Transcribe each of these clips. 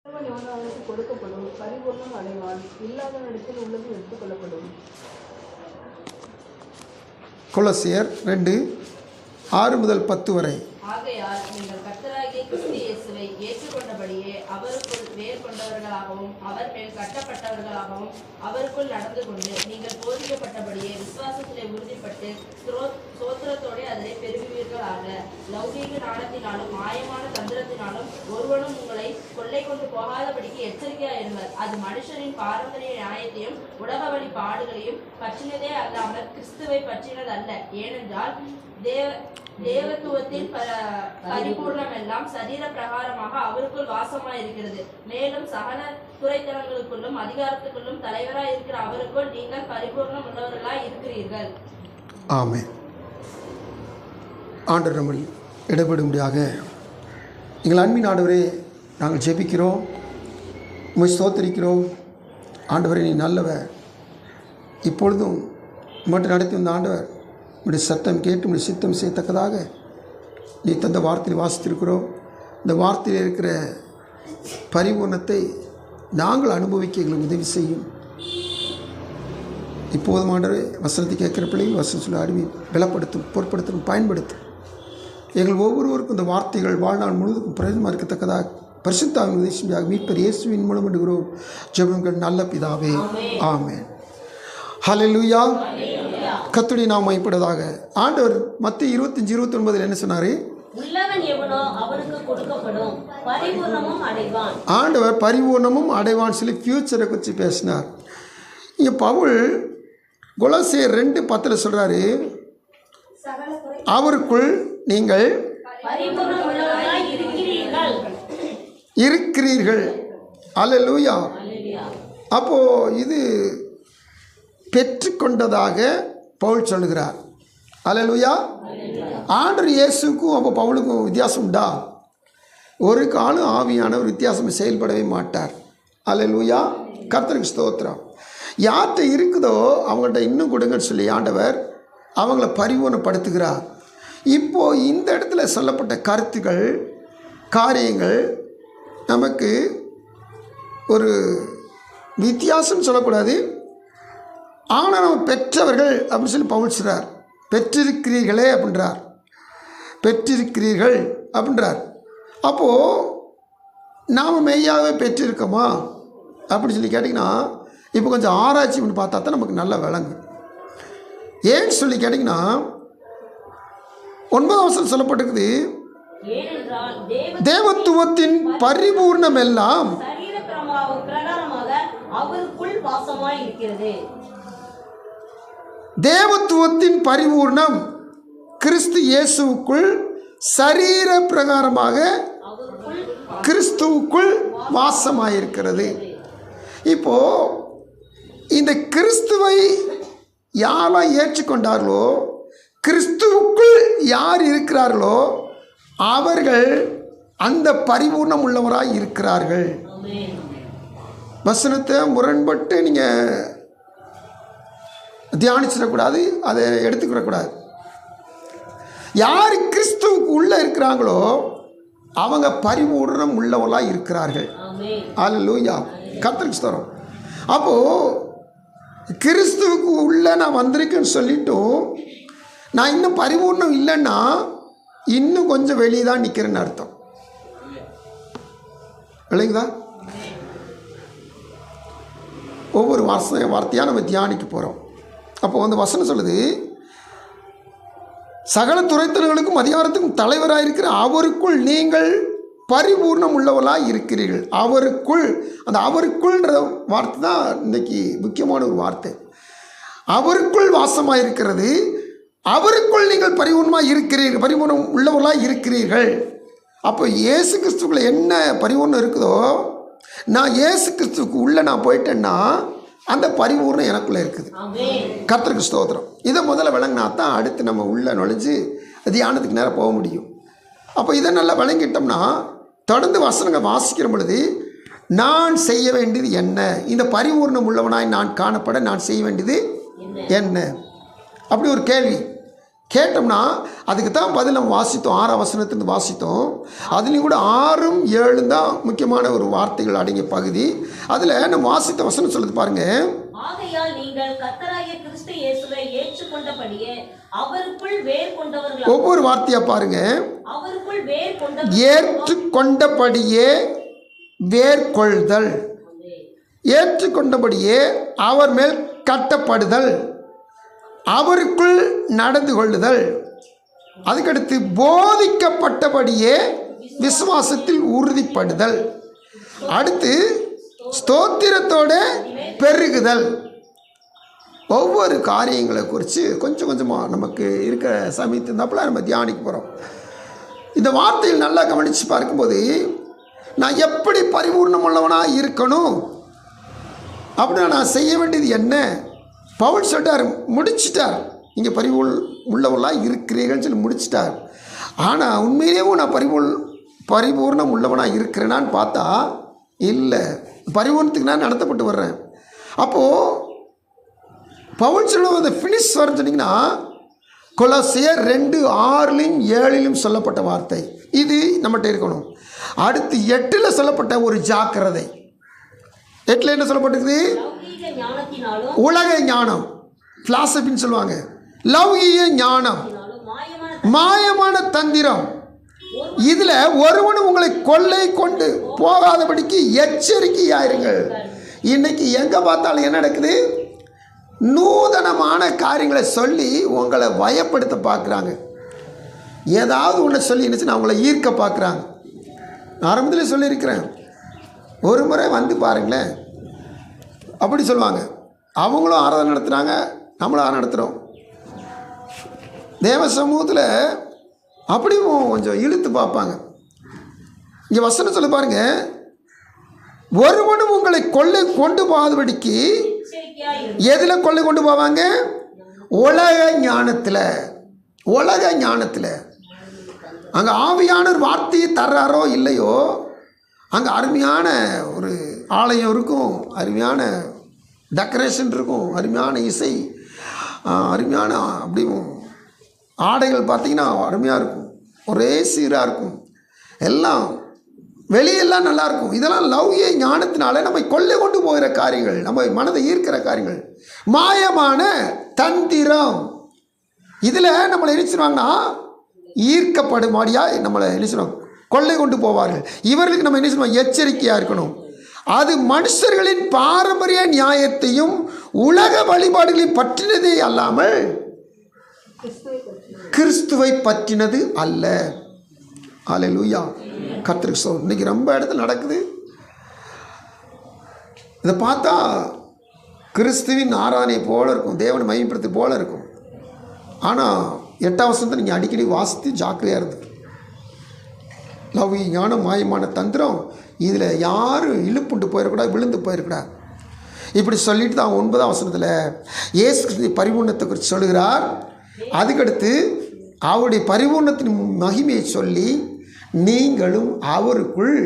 அவனுக்கு கொடுக்கப்படும், பரிபூர்ணம் அடைவான். இல்லாதவனிடத்தில் உள்ளது எடுத்துக் கொள்ளப்படும். கொலோசியர் 2:6-10 வரை. ஆகையால் நீங்கள் கர்த்தராகிய கிறிஸ்து இயேசுவை ஏற்றுக்கொண்டபடியே அவருக்குள் வேர் கொண்டவர்களாகவும் அவர் மேல் கட்டப்பட்டவர்களாகவும் அவருக்குள் நடந்து கொண்டு நீங்கள் போதிக்கப்பட்டபடியே விசுவாசத்திலே உறுதிப்பட்டு சோத்திரத்தோடு அதனை பெருகுவீர்களாக. லௌகீக நாணத்தினாலும் மாயமான தந்திரத்தினாலும் ஒருவனும் உங்களை கொள்ளை கொண்டு போகாதபடிக்கு எச்சரிக்கையாயிருங்கள். அது மனுஷனின் பாரம்பரிய நியாயத்தையும் உலக வழி பாடுகளையும் பற்றினதே அல்லாமல் கிறிஸ்துவை பற்றினதல்ல. ஏனென்றால் தேவத்துவத்தின் பரிபூர்ணம் எல்லாம் சரீர பிரகாரமாக அவருக்குள் வாசமாயிருக்கிறது. மேலும் சகல துறைத்தனங்களுக்குள்ளும் அதிகாரத்துக்குள்ளும் தலைவராய் இருக்கிற அவருக்குள் நீங்கள் பரிபூர்ணம் உள்ளவர்களாய் இருக்கிறீர்கள். ஆமென். ஆண்டவர் நம்ம இடப்படும்படியாக எங்கள் அன்பின் ஆண்டவரே நாங்கள் ஜெபிக்கிறோம், உம்மை ஸ்தோத்திரிக்கிறோம். ஆண்டவரே நீ நல்லவர். இப்பொழுதும் மட்டும் நடத்தி வந்த ஆண்டவர் உடைய சத்தம் கேட்டு உடைய சித்தம் செய்யத்தக்கதாக நீ தந்த வார்த்தையில் வாசித்திருக்கிறோம். இந்த வார்த்தையில் இருக்கிற பரிபூர்ணத்தை நாங்கள் அனுபவிக்க எங்களுக்கு உதவி செய்யும். இப்போதும் ஆண்டவரே வசனத்தை கேட்குற பிள்ளைகள் வசனம் சொல்ல அறிவி பலப்படுத்தும், பொருட்படுத்தும், பயன்படுத்தும். எங்கள் ஒவ்வொருவருக்கும் இந்த வார்த்தைகள் வாழ்நாள் முழுவதும் பிரயோஜனமாக இருக்கத்தக்கதாக பரிசுத்தாவின் உதவியாக மீட்பர் இயேசுவின் மூலம் எடுக்கிறோம் ஜெபங்கள் நல்ல பிதாவே. ஆமென். ஹல்லேலூயா. கர்த்தருடைய நாமம் மகிமைப்படுவதாக. ஆண்டவர் மத்திய 25:29 என்ன சொன்னார்? ஆண்டவர் பரிபூர்ணமும் அடைவான் சொல்லி ஃபியூச்சரை குறித்து பேசினார். இங்கே பவுல் கொலோசியர் 2:10 சொல்கிறாரு, அவருக்குள் நீங்கள் இருக்கிறீர்கள். அல்லேலூயா. அப்போது இது பெற்றுக்கொண்டதாக பவுல் சொல்லுகிறார். அல்லேலூயா. ஆண்டவர் இயேசுக்கும் அப்போ பவுலுக்கும் வித்தியாசம் உண்டா? ஒரு காலம் ஆவியானவர் வித்தியாசம் செயல்படவே மாட்டார். அல்லேலூயா. கர்த்தருக்கு ஸ்தோத்திரம். யார்கிட்ட இருக்குதோ அவங்கள்ட்ட இன்னும் கொடுங்கன்னு சொல்லி ஆண்டவர் அவங்கள பரிபூர்ணப்படுத்துகிறார். இப்போது இந்த இடத்துல சொல்லப்பட்ட கருத்துக்கள், காரியங்கள் நமக்கு ஒரு வித்தியாசம் சொல்லக்கூடாது. ஆனால் நம்ம பெற்றவர்கள் அப்படின்னு சொல்லி பவுல் சொல்கிறார். பெற்றிருக்கிறீர்களே அப்படின்றார், பெற்றிருக்கிறீர்கள் அப்படின்றார். அப்போது நாம் மெய்யாகவே பெற்றிருக்கோமா அப்படின்னு சொல்லி கேட்டிங்கன்னா இப்போ கொஞ்சம் ஆராய்ச்சி பண்ணி பார்த்தா தான் நமக்கு நல்லா விளங்கும். ஏன்னு சொல்லி கேட்டிங்கன்னா 9ஆம் வசனம் சொல்லப்பட்டிருக்குது, தேவத்துவத்தின் பரிபூர்ணம் எல்லாம் தேவத்துவத்தின் பரிபூர்ணம் கிறிஸ்து இயேசுவுக்குள் சரீர பிரகாரமாக கிறிஸ்துவுக்குள் வாசமாயிருக்கிறது. இப்போ இந்த கிறிஸ்துவை யாரெல்லாம் ஏற்றுக்கொண்டார்களோ, கிறிஸ்துவுக்குள் யார் இருக்கிறார்களோ அவர்கள் அந்த பரிபூர்ணம் உள்ளவராய் இருக்கிறார்கள். வசனத்தை முரண்பட்டு நீங்கள் தியானிச்சிடக்கூடாது, அதை எடுத்துக்கிடக்கூடாது. யார் கிறிஸ்துவுக்கு உள்ளே இருக்கிறாங்களோ அவங்க பரிபூர்ணம் உள்ளவர்களாக இருக்கிறார்கள். அல்லேலூயா. கர்த்தருக்கு ஸ்தோத்திரம். அப்போது கிறிஸ்துவுக்கு உள்ளே நான் வந்திருக்கேன்னு சொல்லிட்டும் நான் இன்னும் பரிபூர்ணம் இல்லைன்னா இன்னும் கொஞ்சம் வெளியே தான் நிற்கிறேன்னு அர்த்தம். இல்லைங்களா? ஒவ்வொரு வார்த்தையாக நம்ம தியானிக்க போகிறோம். அப்போ வந்து வசனம் சொல்லுது, சகல துறைத்தனங்களுக்கும் அதிகாரத்துக்கும் தலைவராக இருக்கிற அவருக்குள் நீங்கள் பரிபூர்ணம் உள்ளவர்களாக இருக்கிறீர்கள். அவருக்குள், அந்த அவருக்குள்ன்ற வார்த்தை தான் இன்றைக்கி முக்கியமான ஒரு வார்த்தை. அவருக்குள் வாசமாக இருக்கிறது, அவருக்குள் நீங்கள் பரிபூர்ணமாக இருக்கிறீர்கள், பரிபூர்ணம் உள்ளவர்களாக இருக்கிறீர்கள். அப்போ இயேசு கிறிஸ்துக்குள்ளே என்ன பரிபூர்ணம் இருக்குதோ, நான் இயேசு கிறிஸ்துவுக்கு உள்ளே நான் போயிட்டேன்னா அந்த பரிபூர்ணம் எனக்குள்ளே இருக்குது. கர்த்தருக்கு ஸ்தோத்திரம். இதை முதல்ல விளங்கினா தான் அடுத்து நம்ம உள்ளே நுழைஞ்சு தியானத்துக்கு நேரம் போக முடியும். அப்போ இதை நல்லா விளங்கிட்டோம்னா தொடர்ந்து வசனங்கள் வாசிக்கிற பொழுது நான் செய்ய வேண்டியது என்ன, இந்த பரிபூர்ணம் உள்ளவனாய் நான் காணப்பட நான் செய்ய வேண்டியது என்ன, அப்படி ஒரு கேள்வி கேட்டோம்னா அதுக்கு தான் பதில் நம்ம வாசித்தோம். 6ஆம் வசனத்திலிருந்து வாசித்தோம். அதுலேயும் கூட 6ம் 7ம் தான் முக்கியமான ஒரு வார்த்தைகள் அடங்கிய பகுதி. அதில் நம்ம வாசித்த வசனம் சொல்லுது பாருங்க. ஆகையால் நீங்கள் கர்த்தராகிய கிறிஸ்து இயேசுவை ஏற்றுக்கொண்டபடியே அவருக்குள் வேர் கொண்டவர்கள். ஒவ்வொரு வார்த்தையா பாருங்க. அவருக்குள் வேர் கொண்டவர்கள். ஏற்றுக்கொண்டபடியே வேர் கொள்தல், ஏற்றுக்கொண்டபடியே அவர் மேல் கட்டப்படுதல், அவருக்குள் நடந்து கொள்ளுதல், அதுக்கடுத்து போதிக்கப்பட்டபடியே விசுவாசத்தில் உறுதிப்படுதல், அடுத்து ஸ்தோத்திரத்தோட பெருகுதல். ஒவ்வொரு காரியங்களை குறித்து கொஞ்சம் கொஞ்சமாக நமக்கு இருக்கிற சமயத்து இருந்தாப்புல நம்ம தியானிக்க போகிறோம். இந்த வார்த்தையில் நல்லா கவனித்து பார்க்கும்போது நான் எப்படி பரிபூர்ணம் உள்ளவனாக இருக்கணும் அப்படின்னா நான் செய்ய வேண்டியது என்ன? பவுல் சொல்லிட்டார், முடிச்சிட்டார். நீங்கள் உள்ளவர்களாக இருக்கிறீர்கள்னு சொல்லி முடிச்சிட்டார். ஆனால் உண்மையிலேயும் நான் பரிபூர்ணம் உள்ளவனாக இருக்கிறேனான்னு பார்த்தா இல்லை, பரிபூர்ணத்துக்கு நான் நடத்தப்பட்டு வர்றேன். அப்போது பவுல் சொல்லுவது ஃபினிஷ் வரன்னு சொன்னீங்கன்னா கொலோசியர் 2:6-7 சொல்லப்பட்ட வார்த்தை இது நம்மகிட்ட இருக்கணும். அடுத்து 8 சொல்லப்பட்ட ஒரு ஜாக்கிரதை. 8 என்ன சொல்லப்பட்டிருக்குது? உலக ஞானம், பிலாசபின்னு சொல்லுவாங்க. லௌகீக ஞானம், மாயமான தந்திரம், இதில் ஒருவனும் உங்களை கொள்ளை கொண்டு போகாதபடிக்கு எச்சரிக்கையாயிருங்கள். இன்னைக்கு எங்கே பார்த்தாலும் என்ன நடக்குது? நூதனமான காரியங்களை சொல்லி உங்களை பயப்படுத்த பார்க்குறாங்க. ஏதாவது ஒன்று சொல்லி என்னச்சுன்னா அவங்கள ஈர்க்க பார்க்குறாங்க. ஆரம்பத்தில் சொல்லியிருக்கிறேன், ஒரு முறை வந்து பாருங்களேன் அப்படி சொல்லுவாங்க. அவங்களும் ஆராதனை நடத்துகிறாங்க, நம்மளும் ஆராதனை நடத்துகிறோம். தேவ சமூகத்தில் அப்படியும் கொஞ்சம் இழுத்து பார்ப்பாங்க. இங்கே வசனம் சொல்ல பாருங்க, ஒருவனும் உங்களை கொள்ளை கொண்டு போகாதபடிக்கு. எதில் கொள்ளை கொண்டு போவாங்க? உலக ஞானத்தில். உலக ஞானத்தில் அங்கே ஆவியான ஒரு வார்த்தையை தர்றாரோ இல்லையோ, அங்கே அருமையான ஒரு ஆலயம் இருக்கும், அருமையான டெக்கரேஷன் இருக்கும், அருமையான இசை, அருமையான அப்படியும் ஆடைகள் பார்த்திங்கன்னா அருமையாக இருக்கும், ஒரே சீராக இருக்கும், எல்லாம் வெளியெல்லாம் நல்லாயிருக்கும். இதெல்லாம் லௌகிய ஞானத்தினால நம்மை கொள்ளை கொண்டு போகிற காரியங்கள், நம்ம மனதை ஈர்க்கிற காரியங்கள். மாயமான தந்திரம், இதில் நம்மளை நினைச்சிருவாங்கன்னா ஈர்க்கப்படுமாடியாக நம்மளை நினைச்சிருவாங்க, கொள்ளை கொண்டு போவார்கள். இவர்களுக்கு நம்ம என்ன செய்யணும்? எச்சரிக்கையாக இருக்கணும். அது மனுஷர்களின் பாரம்பரிய நியாயத்தையும் உலக வழிபாடுகளையும் பற்றினதே அல்லாமல் கிறிஸ்துவை பற்றினது அல்ல. அல்லேலூயா, கர்த்தருக்கு ஸ்தோத்திரம். இன்னைக்கு ரொம்ப இடத்துல நடக்குது. இதை பார்த்தா கிறிஸ்துவின் ஆராதனை போல இருக்கும், தேவனை மையப்படுத்தி போல இருக்கும். ஆனால் 8ஆம் வசனத்தை நீங்கள் அடிக்கடி வாசித்து ஜாக்கிரதையாக இருந்து. லௌகிக ஞானம், மாயமான தந்திரம், இதில் யாரும் இழுப்புண்டு போயிடக்கூடாது, விழுந்து போயிடக்கூடாது. இப்படி சொல்லிட்டு தான் 9ஆம் வசனத்தில் இயேசு கிறிஸ்து பரிபூர்ணத்தை குறித்து சொல்லுகிறார். அதுக்கடுத்து அவருடைய பரிபூர்ணத்தின் மகிமையை சொல்லி நீங்களும் அவருக்குள்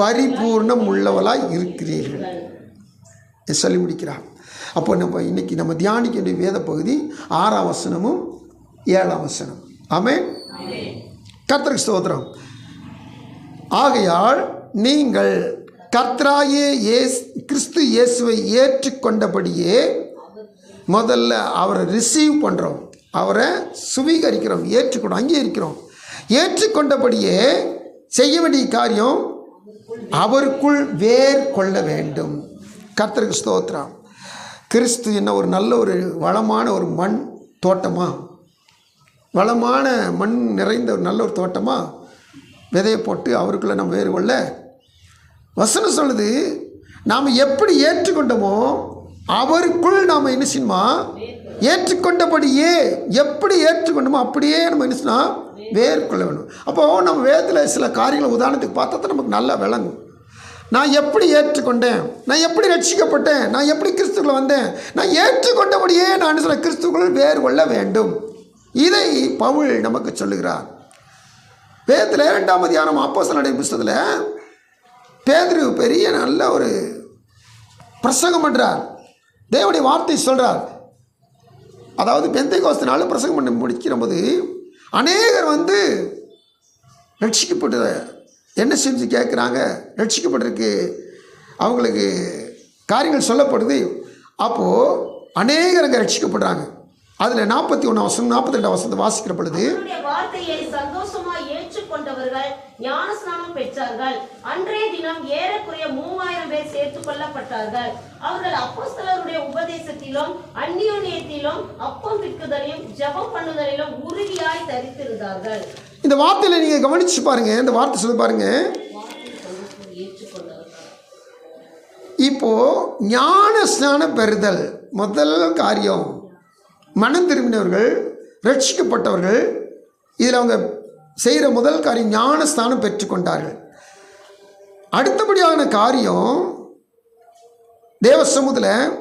பரிபூர்ணம் உள்ளவளாய் இருக்கிறீர்கள் சொல்லி முடிக்கிறார். அப்போ நம்ம இன்னைக்கு நம்ம தியானிக்க வேண்டிய வேத பகுதி 6ஆம் வசனமும் 7ஆம் வசனம். ஆமென், கர்த்தருக்கு ஸ்தோத்திரம். ஆகையால் நீங்கள் கர்த்தராகிய கிறிஸ்து இயேசுவை ஏற்றுக்கொண்டபடியே, முதல்ல அவரை ரிசீவ் பண்ணுறோம், அவரை சுவீகரிக்கிறோம், ஏற்றுக்கொண்டோம், அங்கீகரிக்கிறோம். ஏற்றுக்கொண்டபடியே செய்ய வேண்டிய காரியம் அவருக்குள் வேர் கொள்ள வேண்டும். கர்த்தருக்கு ஸ்தோத்திரம். கிறிஸ்து என்ன ஒரு நல்ல ஒரு வளமான ஒரு மண் தோட்டமா, வளமான மண் நிறைந்த ஒரு நல்ல ஒரு தோட்டமா விதையை போட்டு அவருக்குள்ளே நம்ம வேறு கொள்ள வசனம் சொல்லுது. நாம் எப்படி ஏற்றுக்கொண்டோமோ அவருக்குள் நாம் என்ன செய்யணுமா? ஏற்றுக்கொண்டபடியே, எப்படி ஏற்றுக்கொண்டோமோ அப்படியே நம்ம என்ன செய்யணும்? வேர் கொள்ள வேண்டும். அப்போது நம்ம வேதத்தில் சில காரியங்களை உதாரணத்துக்கு பார்த்தா தான் நமக்கு நல்லா விளங்கும். நான் எப்படி ஏற்றுக்கொண்டேன், நான் எப்படி ரட்சிக்கப்பட்டேன், நான் எப்படி கிறிஸ்துக்குள்ள வந்தேன், நான் ஏற்றுக்கொண்டபடியே நான் சொல்ல கிறிஸ்துக்குள் வேர் கொள்ள வேண்டும். இதை பவுல் நமக்கு சொல்லுகிறார். வேதத்தில் 2ஆம் அதிகாரம் அப்போஸ்தலர்களுடைய புத்தகத்தில் பேதுரு பெரிய நல்ல ஒரு பிரசங்கம் பண்ணுறார், தேவனுடைய வார்த்தை சொல்கிறார். அதாவது பெந்தைக்கோஸ்து நாள் பிரசங்கம் பண்ணி முடிக்கிற போது அநேகர் வந்து ரட்சிக்கப்பட்டு என்ன செஞ்சு கேட்குறாங்க, ரட்சிக்கப்பட்டிருக்கு, அவங்களுக்கு காரியங்கள் சொல்லப்படுது. அப்போது அநேகர் அங்கே ரட்சிக்கப்படுறாங்க. அதில் 41 வசனம் 42 வசனத்தை வாசிக்கிற பொழுது, வார்த்தையை சந்தோஷமாய் ஏற்றுக்கொண்டவர்கள் ஞானஸ்நானம் பெற்றார்கள். அன்றைய தினம் ஏறக்குறைய 3000 பேர் சேர்த்துக் கொள்ளப்பட்டார்கள். அவர்கள் அப்போஸ்தலருடைய உபதேசத்திலும் அந்நியோன்யத்திலும் அப்பம் பிற்குதலிலும் ஜெபம் பண்ணுதலிலும் உறுதியாய் தரித்திருந்தார்கள். இந்த வார்த்தையில் நீங்கள் கவனிச்சு பாருங்க. இந்த வார்த்தை சொல்லி பாருங்க. இப்போ ஞான ஸ்நானம் பெறுதல் முதல் காரியம். மனம் திரும்பினவர்கள், ரட்சிக்கப்பட்டவர்கள், இதில் அவங்க செய்கிற முதல் காரியம் ஞான ஸ்நானம் பெற்றுக்கொண்டார்கள். அடுத்தபடியான காரியம், தேவ சமூகத்தில்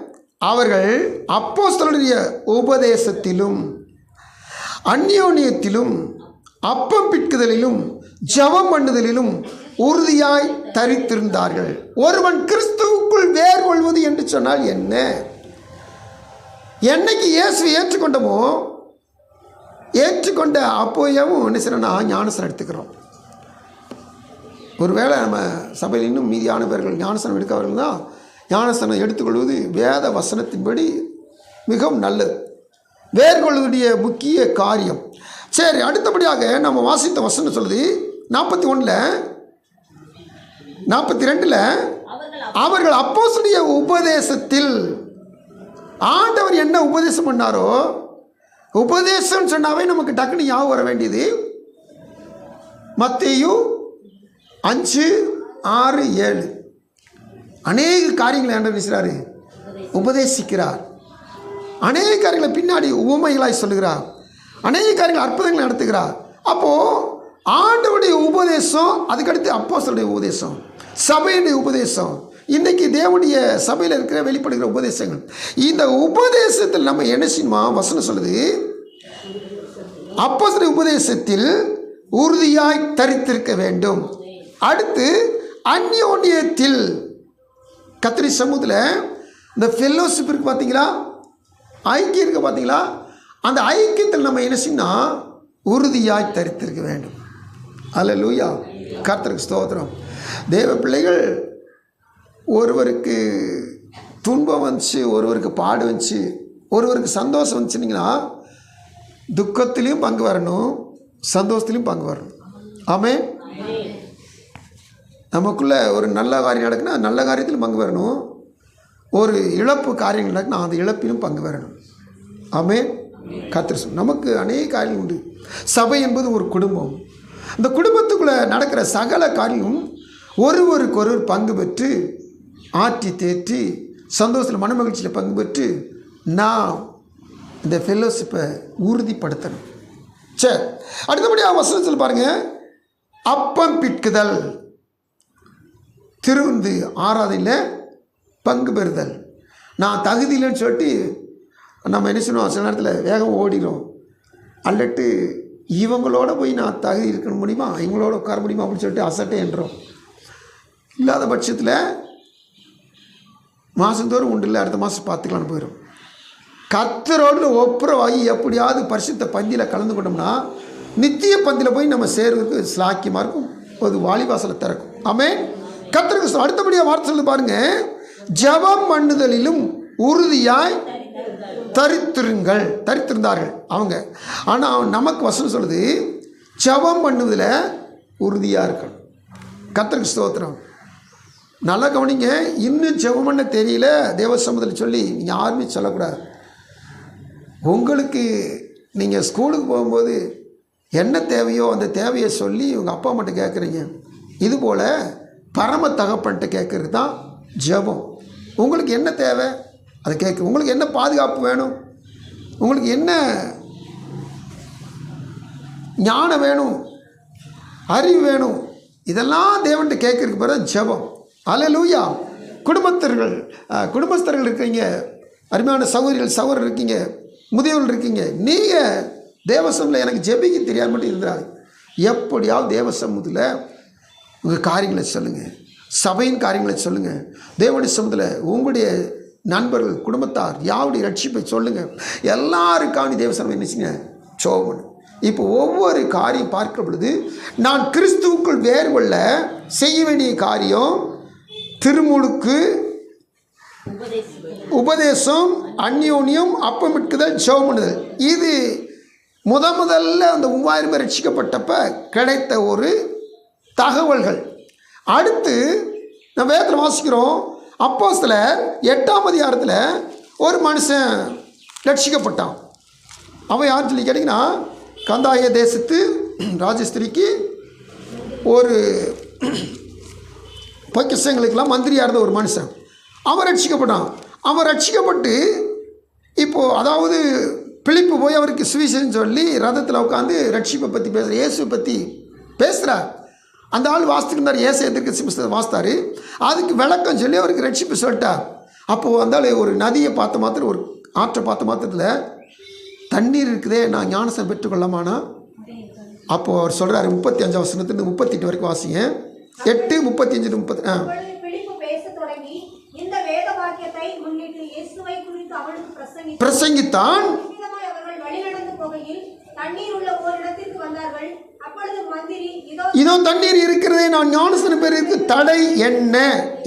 அவர்கள் அப்போஸ்தலருடைய உபதேசத்திலும் அந்நியோன்யத்திலும் அப்பம் பிற்குதலிலும் ஜெபம் பண்ணுதலிலும் உறுதியாய் தரித்திருந்தார்கள். ஒருவன் கிறிஸ்துவுக்குள் வேர் கொள்வது என்று சொன்னால் என்ன? என்னைக்கு இயேசுவை ஏற்றுக்கொண்டமோ, ஏற்றுக்கொண்ட அப்போயவும் என்ன செய்யணும்னா ஞானஸ்நானம் எடுத்துக்கிறோம். ஒருவேளை நம்ம சபையில் இன்னும் மீதியான பேர்கள் ஞானஸ்நானம் எடுக்கவர்கள் தான் ஞானஸ்நானம் எடுத்துக்கொள்வது வேத வசனத்தின்படி மிகவும் நல்லது, வேர்கொள்வதுடைய முக்கிய காரியம். சரி, அடுத்தபடியாக நம்ம வாசித்த வசனம் சொல்லுது 41 42 அவர்கள் அப்போஸ்தலருடைய உபதேசத்தில், ஆண்டவர் என்ன உபதேசம் பண்ணாரோ, உபதேசம் சொன்னாவே நமக்கு டக்குனு ஞாபகம் வர வேண்டியது மத்தேயு 5, 6, 7. அநேக காரியங்களை ஆண்டவர் செய்கிறாரு, உபதேசிக்கிறார். அநேக காரியங்களை பின்னாடி உவமைகளாய் சொல்லுகிறார். அநேக காரியங்கள் அற்புதங்களை நடத்துகிறார். அப்போது ஆண்டவருடைய உபதேசம், அதுக்கடுத்து அப்போஸ்தலருடைய உபதேசம், சபையுடைய உபதேசம், இன்றைக்கி தேவனுடைய சபையில் இருக்கிற வெளிப்படுகிற உபதேசங்கள். இந்த உபதேசத்தில் நம்ம என்ன செய்யணுமா? வசனம் சொல்லுது, அப்போஸ்தலருடைய உபதேசத்தில் உறுதியாய் தரித்திருக்க வேண்டும். அடுத்து அந்நியோன்யத்தில், கர்த்தருடைய சமூகத்தில் இந்த ஃபெல்லோஷிப் இருக்குது பார்த்தீங்களா, ஐக்கியம் இருக்குது பார்த்தீங்களா, அந்த ஐக்கியத்தில் நம்ம என்ன செய்யணும்? உறுதியாய் தரித்திருக்க வேண்டும். அல்லேலூயா, கர்த்தருக்கு ஸ்தோத்திரம். தேவ பிள்ளைகள், ஒருவருக்கு துன்பம் வந்துச்சு, ஒருவருக்கு பாடு வந்துச்சு, ஒருவருக்கு சந்தோஷம் வந்துச்சுனிங்கன்னா துக்கத்திலையும் பங்கு வரணும், சந்தோஷத்துலையும் பங்கு வரணும். ஆமென். நமக்குள்ளே ஒரு நல்ல காரியம் நடக்குன்னா நல்ல காரியத்திலும் பங்கு வரணும், ஒரு இழப்பு காரியங்கள் நடக்குன்னா அந்த இழப்பிலும் பங்கு வரணும். ஆமென். கர்த்தர் நமக்கு அநேக காரியங்கள் உண்டு. சபை என்பது ஒரு குடும்பம். அந்த குடும்பத்துக்குள்ளே நடக்கிற சகல காரியம் ஒருவருக்கொருவர் பங்கு பெற்று ஆற்றி தேற்றி சந்தோஷத்தில் மன மகிழ்ச்சியில் பங்கு பெற்று நான் இந்த ஃபெல்லோஷிப்பை உறுதிப்படுத்தணும். சரி, அடுத்தபடியாக வசனத்தில் பாருங்கள், அப்பம் பிற்குதல், திருவிருந்து ஆராதனையில் பங்கு பெறுதல். நான் தகுதி இல்லைன்னு சொல்லிட்டு நம்ம என்ன செய்யணும்? சில நேரத்தில் வேகம் ஓடிடும். அல்லட்டு இவங்களோட போய் நான் தகுதி இருக்க முடியுமா, இவங்களோட உட்கார முடியுமா அப்படின்னு சொல்லிட்டு அசட்டே என்றோம். இல்லாத பட்சத்தில் மாதந்தோறும் உண்டு இல்லை, அடுத்த மாதம் பார்த்துக்கலான்னு போயிடும். கர்த்தரோடு ஒப்புரவாகி எப்படியாவது பரிசுத்த பந்தியில் கலந்து கொண்டோம்னா நித்திய பந்தியில் போய் நம்ம சேர்வதற்கு ஸ்லாக்கியமாக இருக்கும், ஒரு வாலிவாசலை திறக்கும். ஆமென். கர்த்தருக்கு அடுத்தபடியாக வார்த்தை சொல்லி பாருங்கள், ஜெபம் பண்ணுதலிலும் உறுதியாய் தரித்திருந்தார்கள் அவங்க. ஆனால் நமக்கு வசனம் சொல்லுது, ஜெபம் பண்ணுவதில் உறுதியாக இருக்கணும். கர்த்தருக்கு ஸ்தோத்திரம். நல்லா கவனிங்க. இன்னும் ஜெபம் பண்ண தெரியல தேவ சமூகத்தில் சொல்லி நீங்கள் யாருமே சொல்லக்கூடாது. உங்களுக்கு நீங்கள் ஸ்கூலுக்கு போகும்போது என்ன தேவையோ அந்த தேவையை சொல்லி உங்கள் அப்பா அம்மாட்ட கேட்குறீங்க. இதுபோல் பரம தகப்பன்ட்ட கேட்குறது தான் ஜெபம். உங்களுக்கு என்ன தேவை அதை கேட்கு. உங்களுக்கு என்ன பாதுகாப்பு வேணும், உங்களுக்கு என்ன ஞானம் வேணும், அறிவு வேணும், இதெல்லாம் தேவன்கிட்ட கேட்கறதுக்கு பிறகு ஜெபம். அல்லேலூயா. குடும்பஸ்தர்கள் இருக்கீங்க, அருமையான சகோதரிகள் இருக்கீங்க, முதியவர்கள் இருக்கீங்க. நீங்கள் தேவசமூகத்தில் எனக்கு ஜெபிக்க தெரியாது மட்டும் இருந்தால் எப்படியாவது தேவசமூகத்தில் உங்கள் காரியங்களை சொல்லுங்கள், சபையின் காரியங்களை சொல்லுங்கள். தேவனுடைய சமூகத்தில் உங்களுடைய நண்பர்கள், குடும்பத்தார் யாருடைய ரட்சிப்பை சொல்லுங்கள். எல்லாருக்கான தேவசனம் என்னச்சுங்க சோபன். இப்போ ஒவ்வொரு காரியம் பார்க்கிற பொழுது நான் கிறிஸ்துவுக்குள் வேறு கொள்ள செய்ய வேண்டிய காரியம் திருமுழுக்கு, உபதேசம், அந்யோன்யம், அப்பமிட்டுதல், ஜெபம். இது முதல்ல அந்த 3000 பேர் ரட்சிக்கப்பட்டப்ப கிடைத்த ஒரு தகவல்கள். அடுத்து நம்ம வேதத்தில் வாசிக்கிறோம், அப்போஸ்தலர் 8ஆம் அதிகாரத்தில் ஒரு மனுஷன் ரட்சிக்கப்பட்டான். அவன் யார் சொல்லி கேட்டிங்கன்னா, கந்தாய தேசத்து ராஜஸ்திரிக்கு ஒரு பொக்கிஷங்களுக்கெல்லாம் மந்திரியாக இருந்த ஒரு மனுஷன். அவன் ரட்சிக்கப்பட்டான். அவன் ரட்சிக்கப்பட்டு இப்போது அதாவது பிலிப்பு போய் அவருக்கு சுவிசேஷம் சொல்லி ரதத்தில் உட்காந்து ரட்சிப்பை பற்றி பேசுகிற, இயேசுவை பற்றி பேசுகிறார். அந்த ஆள் வாசித்துக்கிட்டார், ஏசை எதிர்க்க வாசித்தார். அதுக்கு விளக்கம் சொல்லி அவருக்கு ரட்சிப்பு சொல்லிட்டார். அப்போது அந்த ஆள் ஒரு நதியை பார்த்த மாத்திரம், ஒரு ஆற்றை பார்த்த மாத்திரத்தில் தண்ணீர் இருக்குதே, நான் ஞானசம் பெற்றுக்கொள்ளமானா? அப்போது அவர் சொல்கிறாரு 35ஆம் வசனத்துலேருந்து 38 வரைக்கும் வாசிங்க. 8, 35, 30. பிரசங்கித்தான். இதோ தண்ணீர் இருக்கிறதே, நான் ஞானஸ்தானம் பெறுவதற்கு தடை என்ன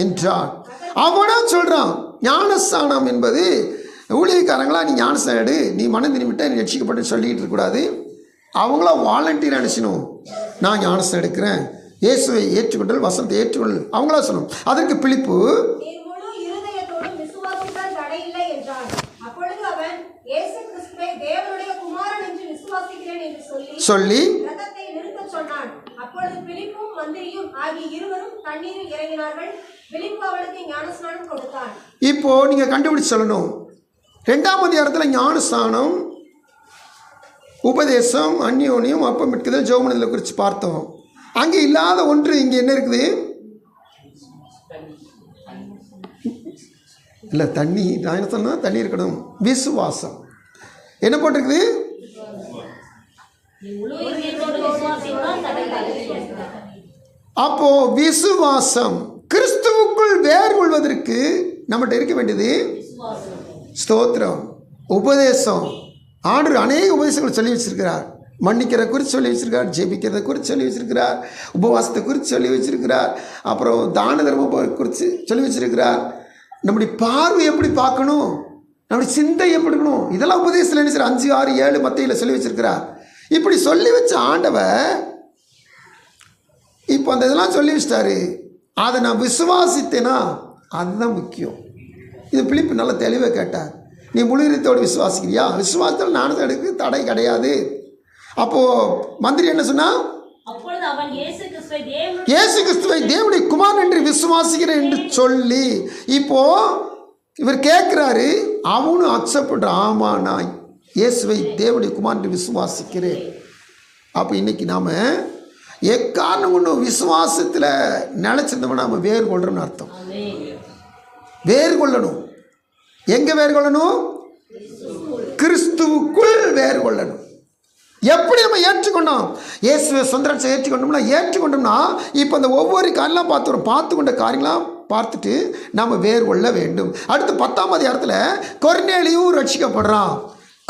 என்றான். அவனா சொல்றான், ஞானஸ்தானம் என்பது ஊழியக்காரங்களா, நீ ஞானஸ்தானம் எடு, நீ மனம் திரும்பிட்ட, நீ ரட்சிக்கப்பட்டு சொல்லிட்டு இருக்கக்கூடாது. அவங்களா வாலண்டியர் அனுப்பிச்சணும், நான் ஞானஸ்தானம் எடுக்கிறேன், இயேசுவை ஏற்றுக்கொண்டல், வசனத்தை ஏற்றுக்கொள், அவங்களா சொல்லணும். அதற்கு பிலிப்பு சொல்லி இப்போ நீங்க கண்டுபிடிச்சு சொல்லணும். 2ஆம் அதிகாரத்தில் ஞானஸ்தானம், உபதேசம், அந்யோன்யம், அப்பமிட்டுதல், ஜெபம் குறித்து பார்த்தோம். அங்கே இல்லாத ஒன்று இங்கே என்ன இருக்குது? இல்லை, தண்ணி. நான் என்ன சொன்னா, தண்ணி இருக்கணும். விசுவாசம் என்ன போட்டிருக்குது? அப்போ விசுவாசம். கிறிஸ்துவுக்குள் வேர் கொள்வதற்கு நம்மகிட்ட இருக்க வேண்டியது ஸ்தோத்திரம், உபதேசம். ஆண்டவர் அநேக உபதேசங்கள் சொல்லி வச்சிருக்கிறார். மன்னிக்கிறத குறித்து சொல்லி வச்சிருக்கார், ஜெபிக்கிறத குறித்து சொல்லி வச்சிருக்கிறார், உபவாசத்தை குறித்து சொல்லி வச்சிருக்கிறார், அப்புறம் தான தர்மம் குறித்து சொல்லி வச்சிருக்கிறார். நம்முடைய பார்வை எப்படி பார்க்கணும், நம்முடைய சிந்தை எப்படி இருக்கணும், இதெல்லாம் உபதேசத்தில் என்ன சார் 5, 6, 7 மத்தையில் சொல்லி வச்சிருக்கிறார். இப்படி சொல்லி வச்ச ஆண்டவர் இப்போ அந்த இதெல்லாம் சொல்லி வச்சிட்டாரு. அதை நான் விசுவாசித்தேனா, அதுதான் முக்கியம். இது பிலிப்பு நல்ல தெளிவாக கேட்டார். நீ முழுத்தோடு விசுவாசிக்கிறியா? விசுவாசத்தில் ஞானத்தை எடுக்க தடை கிடையாது. அப்போது மந்திரி என்ன சொன்னா, இயேசு கிறிஸ்துவை தேவனுடைய குமாரன் என்று விசுவாசிக்கிறேன் என்று சொல்லி, இப்போ இவர் கேட்குறாரு, அவனும் அக்செப்ட் பண்ணுறான். ஆமா, நான் இயேசுவை தேவனுடைய குமாரன் என்று விசுவாசிக்கிறேன். அப்போ இன்னைக்கு நாம் எக்காரணம் ஒன்றும் விசுவாசத்தில் நினைச்சிருந்தோம்னா நம்ம வேறு கொள்றோம்னு அர்த்தம். வேறு கொள்ளணும். எங்கே வேறு கொள்ளணும்? கிறிஸ்துவுக்குள் வேறு கொள்ளணும். எப்படி நம்ம ஏற்றுக்கொண்டோம்? இயேசுவை சொந்தரட்சை ஏற்றுக்கொண்டோம்னா இப்போ அந்த ஒவ்வொரு காரியெல்லாம் பார்த்து கொண்ட காரியங்களாம் பார்த்துட்டு நம்ம வேறு கொள்ள வேண்டும். அடுத்து 10ஆம் அதிகாரத்தில் கொர்நேலியும் ரட்சிக்கப்படுறான்.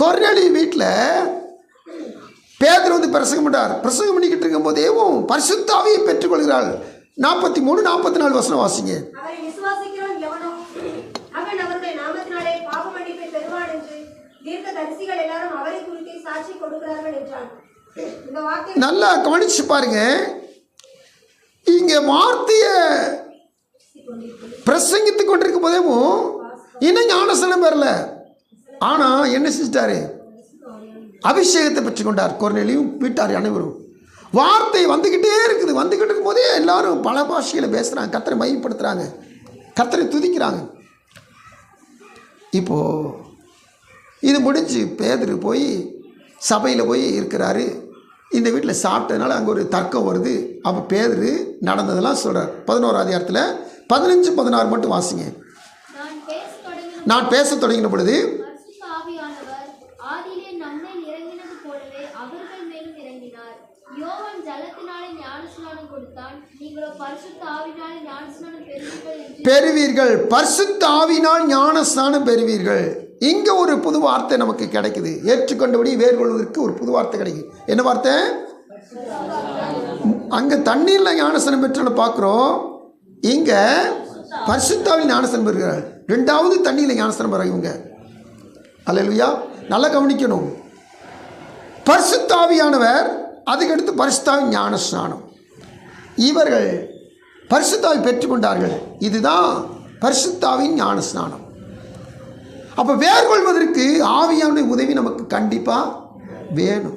கொர்நேலியு வீட்டில் பேதுரு பிரசங்கம் பண்ணார். பிரசங்கம் பண்ணிக்கிட்டு இருக்கும் போதேவும் பரிசுத்த ஆவியை பெற்றுக்கொள்கிறாள். 43, 44 வசனம் வாசிங்க. நல்லா கவனிச்சு பாருங்க. இங்க வார்த்தைய பிரசங்கித்து கொண்டிருக்கும் போதேவும் இன்னும் ஞானஸ்தானம் பெறல. ஆனா என்ன செஞ்சிட்டாரு? அபிஷேகத்தை பெற்றுக்கொண்டார். கொர்நேலியும் வீட்டார் அனைவரும். வார்த்தை வந்துக்கிட்டே இருக்குது. வந்துக்கிட்டு இருக்கும் போதே எல்லாரும் பல பாஷைகளை பேசுகிறாங்க, கர்த்தரை மையப்படுத்துகிறாங்க, கர்த்தரை துதிக்கிறாங்க. இப்போது இது முடிஞ்சு பேதுரு போய் சபையில் போய் இருக்கிறாரு. இந்த வீட்டில் சாப்பிட்டதுனால அங்கே ஒரு தர்க்கம் வருது. அப்போ பேதுரு நடந்ததெல்லாம் சொல்கிறார். 11ஆம் அதிகாரத்தில் 15, 16 மட்டும் வாசிங்க. நான் பேச தொடங்கின பொழுது பெறுவீர்கள், பரிசுத்த ஆவியினால் ஞானஸ்நானம் பெறுவீர்கள். இங்கே ஒரு புது வார்த்தை நமக்கு கிடைக்குது. ஏற்றுக்கொண்டபடி வேர் கொள்வதற்கு ஒரு புது வார்த்தை கிடைக்குது. என்ன வார்த்தை? அங்கே தண்ணீரில் ஞானஸ்நானம் பெற்று பார்க்குறோம், இங்கே பரிசுத்த ஆவியில் ஞானஸ்நானம் பெறுகிறார். ரெண்டாவது தண்ணியில் ஞானஸ்நானம் பெற இவங்க. அல்லேலூயா. நல்லா கவனிக்கணும். பரிசுத்த ஆவியானவர், அதுக்கடுத்து பரிசுத்த ஆவி ஞானஸ்நானம். இவர்கள் பரிசுத்த ஆவி பெற்றுக்கொண்டார்கள். இதுதான் பரிசுத்த ஆவியின் ஞானஸ்நானம். அப்போ வேர் கொள்வதற்கு ஆவியான உதவி நமக்கு கண்டிப்பாக வேணும்.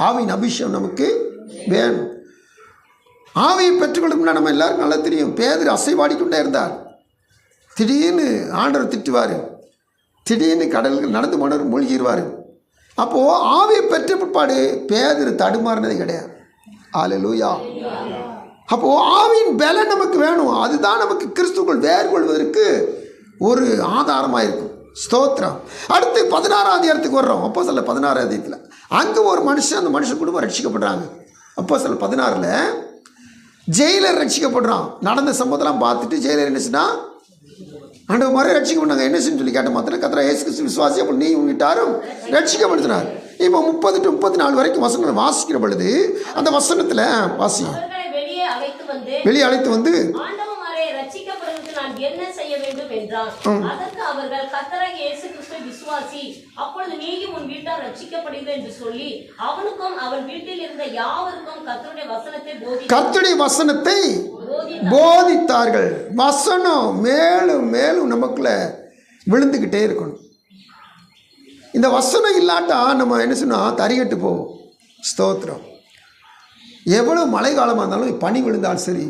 ஆவியின் அபிஷேகம் நமக்கு வேணும். ஆவியை பெற்றுக்கொள்ளும்னா நம்ம எல்லாருக்கும் நல்லா தெரியும். பேதுரு அசைவாடிக்கொண்டே இருந்தார். திடீர்னு ஆண்டவர் திட்டுவார், திடீர்னு கடலுக்கு நடந்து போனவர் மூழ்கிடுவார். அப்போது ஆவியை பெற்ற பிற்பாடு பேதுரு தடுமாறினது கிடையாது. அல்லேலூயா. அப்போது ஆவியின் பலன் நமக்கு வேணும். அதுதான் நமக்கு கிறிஸ்துக்குள் வேர் கொள்வதற்கு ஒரு ஆதாரமாக இருக்கும். ஸ்தோத்திரம். அடுத்து 16ஆம் அதிகாரத்துக்கு வர்றோம். அப்போஸ்தலர் 16ஆம் அதிகாரத்தில் அங்கே ஒரு மனுஷன், அந்த மனுஷன் குடும்பம் ரட்சிக்கப்படுறாங்க. அப்போஸ்தலர் 16ல் ஜெயிலர் ரட்சிக்கப்படுறான். நடந்த சம்பவத்தெல்லாம் பார்த்துட்டு ஜெயிலர் என்ன சொன்னா, ஆண்டவர் முறை ரட்சிக்கப்பட்டாங்க. என்ன செய்யணும்னு சொல்லி கேட்ட மாத்திரம் கர்த்தர் இயேசு கிறிஸ்து விசுவாசி, அப்போ நீ உங்கிட்டாரும் ரட்சிக்கப்படுத்தினார். இப்போ 30 to 34 வரைக்கும் வசனம் வாசிக்கிற பொழுது அந்த வசனத்தில் வாசியும் வெளியே அழைத்து வந்து என்ன செய்ய வேண்டும் என்றார். அதற்கு அவர்கள் கர்த்தராகிய இயேசு கிறிஸ்துவை விசுவாசி, அப்பொழுது நீயும் உன் வீட்டார் ரட்சிக்கப்படுவீர்கள் என்று சொல்லி அவனுக்கும் அவன் வீட்டில் இருந்த யாவருக்கும் கர்த்தருடைய வசனத்தை போதித்தார்கள். வசனம் மேலும் மேலும் நமக்குள்ள விழுந்துக்கிட்டே இருக்கணும். இந்த வசனம் இல்லாட்டா நம்ம என்ன சொன்னா தறிகட்டு போவோம். ஸ்தோத்திரம். எவ்வளோ மழை காலமாக இருந்தாலும், பனி விழுந்தாலும் சரி,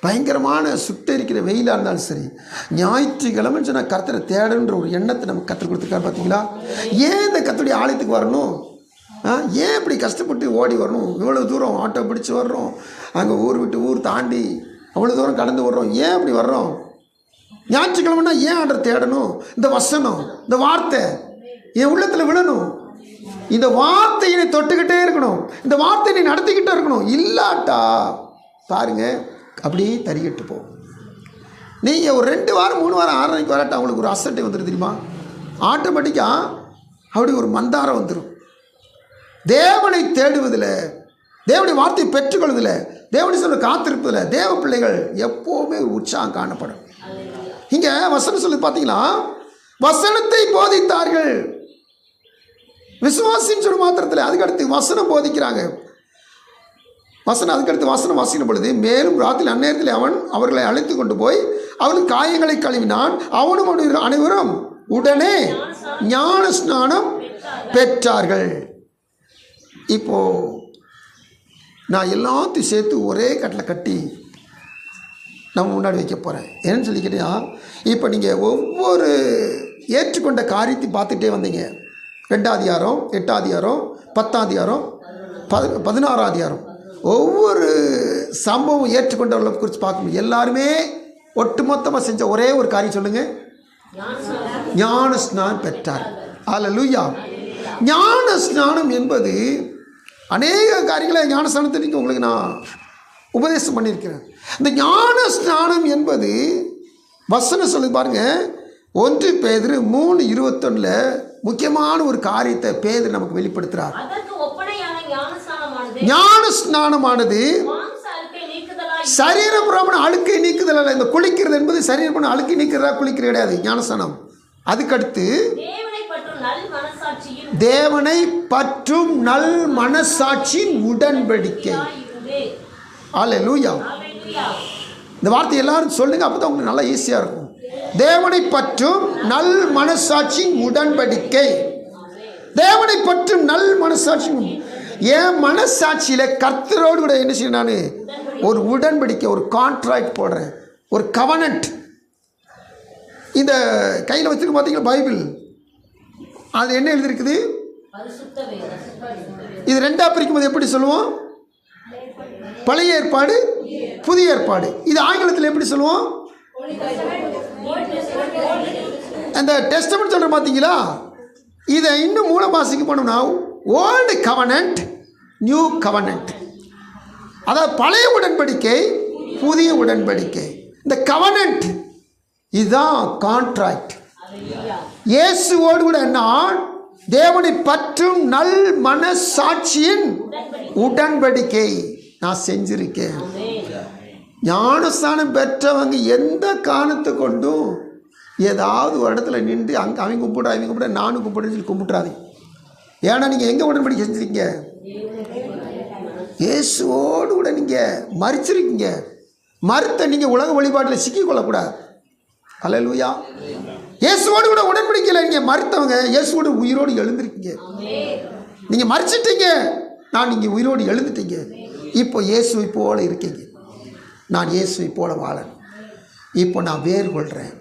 பயங்கரமான சுட்டரிக்கிற வெயிலாக இருந்தாலும் சரி, ஞாயிற்றுக்கிழமைன்னு சொன்னால் கர்த்தரை தேடன்ற ஒரு எண்ணத்தை நமக்கு கற்றுக் கொடுத்துருக்காரு. பார்த்தீங்களா? ஏன் இந்த கர்த்தருடைய ஆலயத்துக்கு வரணும்? ஏன் இப்படி கஷ்டப்பட்டு ஓடி வரணும்? இவ்வளோ தூரம் ஆட்டோ பிடிச்சி வர்றோம், அங்கே ஊர் விட்டு ஊர் தாண்டி அவ்வளோ தூரம் கடந்து வர்றோம். ஏன் அப்படி வர்றோம்? ஞாயிற்றுக்கிழமைன்னா ஏன் ஆண்டரை தேடணும்? இந்த வசனம், இந்த வார்த்தை என் உள்ளத்தில் விழணும். இந்த வார்த்தையை தொட்டுக்கிட்டே இருக்கணும். இந்த வார்த்தையை நடத்திக்கிட்டே இருக்கணும். இல்லாட்டா பாருங்க அப்படியே தறிக்கிட்டு போகும். நீங்கள் ஒரு 2 வாரம் 3 வாரம் ஆரம்பிக்கு வராட்டா அவங்களுக்கு ஒரு அசட்டை வந்துடும் தெரியுமா? ஆட்டோமேட்டிக்காக அப்படி ஒரு மந்தாரம் வந்துடும். தேவனை தேடுவதில், தேவனுடைய வார்த்தையை பெற்றுக்கொள்வதில், தேவனை சொல்ல காத்திருப்பதில் தேவ பிள்ளைகள் எப்போவுமே உற்சாகம் காணப்படும். இங்கே வசனம் சொல்லி பார்த்தீங்கன்னா, வசனத்தை போதித்தார்கள். விசுவாசின்னு சொல்ல மாத்திரத்தில் அதுக்கடுத்து வசனம் போதிக்கிறாங்க. வசனம் அதுக்கடுத்து வசனம் வாசிக்கிற பொழுது, மேலும் ராத்திரி அந்நேரத்தில் அவன் அவர்களை அழைத்து கொண்டு போய் அவர்கள் காயங்களை கழுவினான். அவனும் அனைவரும் உடனே ஞான ஸ்நானம் பெற்றார்கள். இப்போ நான் எல்லாத்தையும் சேர்த்து ஒரே கட்டில் கட்டி நம்ம முன்னாடி வைக்க போகிறேன். என்னன்னு சொல்லி கேட்டியா, இப்போ நீங்கள் ஒவ்வொரு ஏற்றுக்கொண்ட காரியத்தை பார்த்துட்டே வந்தீங்க. 2ஆம் அதிகாரம், 8ஆம் அதிகாரம், 10ஆம் அதிகாரம், 16ஆம் அதிகாரம், ஒவ்வொரு சம்பவம் ஏற்றுக்கொண்டவர்களை குறித்து பார்க்கணும். எல்லாருமே ஒட்டுமொத்தமாக செஞ்ச ஒரே ஒரு காரியம் சொல்லுங்கள், ஞான ஸ்நானம் பெற்றார். அல்லேலூயா. ஞான ஸ்நானம் என்பது அநேக காரியங்களை ஞான ஸ்நானத்தை உங்களுக்கு நான் உபதேசம் பண்ணியிருக்கிறேன். இந்த ஞான ஸ்நானம் என்பது வசனம் சொல்லி பாருங்க, 1 பேதுரு 3:21 முக்கியமான ஒரு காரியத்தை பேதுரு நமக்கு வெளிப்படுத்துறார். ஞான ஸ்நானமானது சரீரபுரமான அழுக்கை நீக்குதல் அல்ல. இந்த குளிக்கிறது என்பது சரீரபுரமான அழுக்கை நீக்கிறதா குளிக்கிறது கிடையாது ஞானஸ்நானம். அதுக்கடுத்து தேவனை பற்றும் நல் மனசாட்சியின் உடன்படிக்கை. அல்லேலூயா. இந்த வார்த்தை எல்லாரும் சொல்லுங்க, அப்பதான் உங்களுக்கு நல்லா ஈஸியா இருக்கும். தேவனை பற்றும் நல் மனசாட்சியின் உடன்படிக்கை. தேவனை பற்றும் நல் மனசாட்சி. என் மனசாட்சியில கர்த்தரோடு கூட என்ன செய்ய, நான் ஒரு உடன்படிக்கை, ஒரு கான்ட்ராக்ட் போடுறேன், ஒரு கவனன்ட். இந்த கையில் வச்சிருக்க பார்த்தீங்களா பைபிள், அது என்ன எழுதிருக்குது? இது 2ஆ பிரிக்கும் போது எப்படி சொல்லுவோம்? பழைய ஏற்பாடு, புதிய ஏற்பாடு. இது ஆங்கிலத்தில் எப்படி சொல்லுவோம்? அந்த டெஸ்டமென்ட் சொல்ற பார்த்தீங்களா? இதை இன்னும் மூல பாஷைக்கு போனோம்னா ஓல்டு கவனன்ட், நியூ கவனன்ட். அதாவது பழைய உடன்படிக்கை, புதிய உடன்படிக்கை. இந்த கவனன்ட் இதுதான் கான்ட்ராக்ட். அல்லேலூயா. இயேசுவோடு கூட நான் தேவனை பற்றும் நல் மனசாட்சியின் உடன்படிக்கை நான் செஞ்சிருக்கேன். ஞானஸ்தானம் பெற்றவங்க எந்த காரணத்தை கொண்டும் ஏதாவது ஒரு இடத்துல நின்று அங்கே அவங்க கும்பிட நானும் கும்பிடுன்னு சொல்லி கும்பிட்றாதீங்க. ஏன்னா நீங்கள் எங்கே உடன்படிக்கை செஞ்சுருக்கீங்க? இயேசுவோடு கூட நீங்கள் மறிச்சிருக்கீங்க. மறுத்த நீங்கள் உலக வழிபாட்டில் சிக்கிக்கொள்ளக்கூடாது. அல்லேலூயா. இயேசுவோடு கூட உடன்படிக்கையில் நீங்கள் மறுத்தவங்க இயேசுவோடு உயிரோடு எழுந்திருக்கீங்க. நீங்கள் மறிச்சிட்டீங்க, நான் நீங்கள் உயிரோடு எழுந்துட்டீங்க. இப்போ இயேசுவை போல இருக்கீங்க. நான் இயேசுவை போல வாழன். இப்போ நான் வேர் கொள்கிறேன்.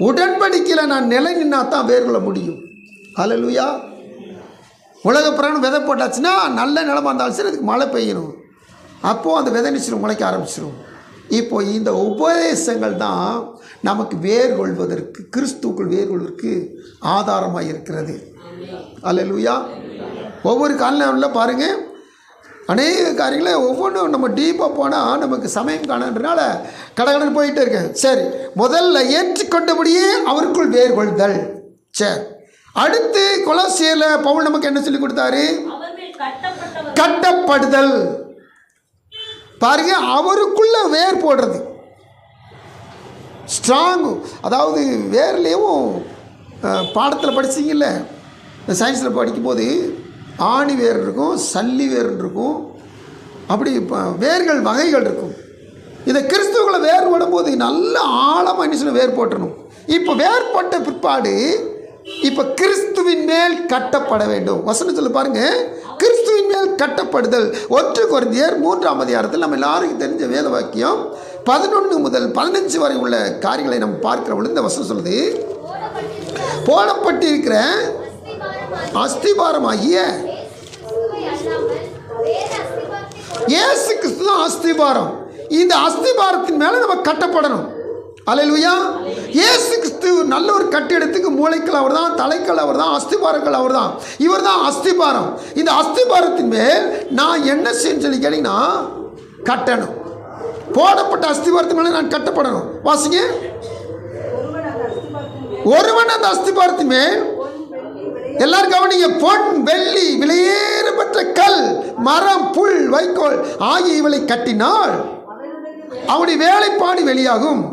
உடன்படிக்கையில் நான் நிலை நின்னா தான் வேர் கொள்ள முடியும். அல்லேலூயா. உலக பிராணம் விதை போட்டாச்சுன்னா நல்ல நிலமாக இருந்தாலும் சரி அதுக்கு மழை பெய்யணும். அப்போது அந்த விதை நிச்சயம் முளைக்க ஆரம்பிச்சிடும். இப்போ இந்த உபதேசங்கள் தான் நமக்கு வேர் கொள்வதற்கு, கிறிஸ்துவுக்குள் வேர் கொள்வதற்கு ஆதாரமாக இருக்கிறது. அல்லேலூயா. ஒவ்வொரு காலையில் பாருங்கள், அநேக காரியங்களை ஒவ்வொன்றும் நம்ம டீப்பாக போனால் நமக்கு சமயம் காணன்றனால கடகடன் போயிட்டே இருக்கேன். சரி, முதல்ல ஏற்றுக்கொண்டபடியே அவருக்குள் வேர் கொள்தல். சரி, அடுத்து கொலோசியரில் பவுல் நமக்கு என்ன சொல்லி கொடுத்தாரு? கட்டப்படுதல். பாருங்க, அவருக்குள்ள வேர் போடுறது ஸ்ட்ராங்கு. அதாவது வேர்லேயும் பாடத்தில் படிச்சிங்கல்ல, சயின்ஸில் படிக்கும்போது ஆணி வேர் இருக்கும், சல்லி வேர் இருக்கும், அப்படி வேர்கள் வகைகள் இருக்கும். இதை கிறிஸ்துவுக்குள்ள வேர் போடும்போது நல்ல ஆழமாக என்ன சொல்ல வேர் போட்டணும். இப்போ வேர் போட்ட பிற்பாடு இப்போ கிறிஸ்துவின் மேல் கட்டப்பட வேண்டும். வசனத்தில் பாருங்க, கிறிஸ்துவின் மேல் கட்டப்படுதல். 1 கொரிந்தியர் 3ஆம் அதிகாரத்தில் நம்ம எல்லாருக்கும் தெரிஞ்ச வேத வாக்கியம் 11 முதல் 15 வரை உள்ள காரியங்களை நம்ம பார்க்கிற பொழுது இந்த வசனம் சொல்லுது, போடப்பட்டிருக்கிற அஸ்திபாரமாகிய இயேசு கிறிஸ்து தான் அஸ்திபாரம். இந்த அஸ்திபாரத்தின் மேலே நம்ம கட்டப்படணும். அல்லேலூயா. இயேசு கிறிஸ்து நல்ல ஒரு கட்டிடத்துக்கு மூளைக்கல் அவர் தான், தலைக்கல் அவர் தான், அஸ்திபாரங்கள் அவர் தான். இவர் தான் அஸ்திபாரம். இந்த அஸ்திபாரத்தின் மேல் நான் என்ன செய்யணும்னு சொல்லி கேட்டீங்கன்னா கட்டணும். போடப்பட்ட அஸ்திபாரத்தின் மேலே நான் கட்டப்படணும். வாசிங்க. ஒருவன் அந்த அஸ்திபாரத்தின் மேல், எல்லாரும் கவனிங்க, பொன் வெள்ளி விலையேறப்பட்ட கல் மரம் புல் வைக்கோல் ஆகிய இவளை கட்டினால் அவனுடைய வேலைப்பாடு வெளியாகும்.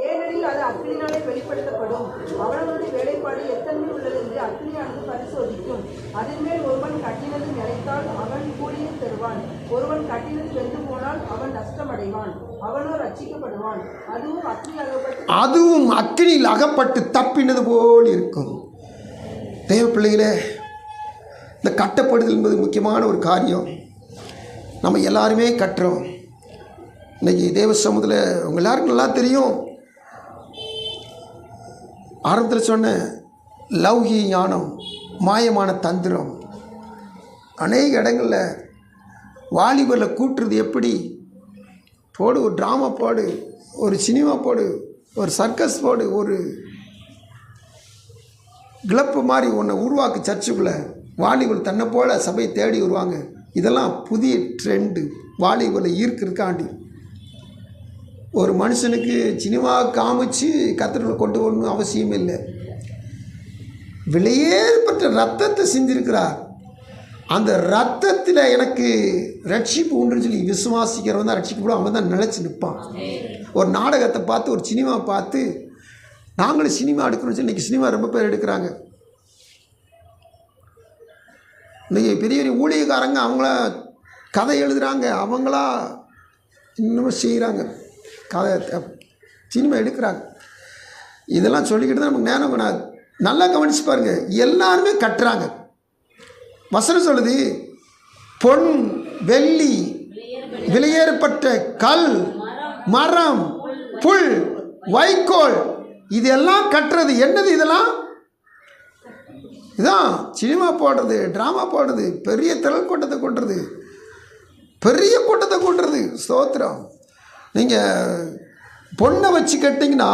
ஏனெனில் அது அக்கினியாலே வெளிப்படுத்தப்படும். அவனவனுடைய வேலைப்பாடு எத்தனை உள்ளது என்று அக்கினியானது பரிசோதிக்கும். அதன் மேல் ஒருவன் கட்டினது நிலைத்தால் அவன் கூலியை தருவான். ஒருவன் கட்டினது வெந்து போனால் அவன் நஷ்டமடைவான். அவனோ ரட்சிக்கப்படுவான். அதுவும் அக்கினியில் அகப்பட்டு தப்பினது போல் இருக்கும். தேவ பிள்ளைகளே, இந்த கட்டப்படுதல் என்பது முக்கியமான ஒரு காரியம். நம்ம எல்லாருமே கட்டுறோம். இன்றைக்கி தேவ சமூகத்தில் உங்கள் எல்லாருக்கும் நல்லா தெரியும். ஆரம்பத்தில் சொன்ன லௌகி ஞானம், மாயமான தந்திரம், அநேக இடங்களில் வாலிபரில் கூட்டுறது எப்படி? போடு, ஒரு ட்ராமா போடு, ஒரு சினிமா போடு, ஒரு சர்க்கஸ் போடு, ஒரு கிளப்பு மாதிரி ஒன்றை உருவாக்கு. சர்ச்சுக்குள்ளே வாலிபர் தன்னை போல் சபையை தேடி வருவாங்க. இதெல்லாம் புதிய ட்ரெண்டு. வாலிபரை ஈர்க்கிறதுக்காண்டி ஒரு மனுஷனுக்கு சினிமா காமிச்சு கர்த்தருக்குள்ள கொண்டு வரணும் அவசியம் இல்லை. விலையேற்பட்ட ரத்தத்தை சிந்திருக்கிறார். அந்த ரத்தத்தில் எனக்கு ரட்சிப்பு உண்டுன்னு சொல்லி விசுவாசிக்கிறவன் தான் ரட்சிக்கப்படும். அவன் தான் நிலச்சி நிற்பான். ஒரு நாடகத்தை பார்த்து, ஒரு சினிமா பார்த்து நாங்களும் சினிமா எடுக்கணும்னு சொல்லி இன்றைக்கி சினிமா ரொம்ப பேர் எடுக்கிறாங்க. இன்றைக்கி பெரிய பெரிய ஊழியக்காரங்க அவங்கள கதை எழுதுகிறாங்க, அவங்களா இன்னமும் செய்கிறாங்க, கதை சினிமா எடுக்கிறாங்க. இதெல்லாம் சொல்லிக்கிட்டு தான் நமக்கு நேரம் வேணாது. நல்லா கவனிச்சு பாருங்கள், எல்லாருமே கட்டுறாங்க. வசனம் சொல்லுது, பொன் வெள்ளி விலையேறப்பட்ட கல் மரம் புல் வைக்கோல் இதெல்லாம் கட்டுறது. என்னது இதெல்லாம்? இதான் சினிமா போடுறது, ட்ராமா போடுறது, பெரிய திரள் கூட்டத்தை கூட்டுறது, பெரிய கூட்டத்தை கூட்டுறது. ஸ்தோத்திரம். நீங்கள் பொண்ணை வச்சு கட்டிங்கன்னா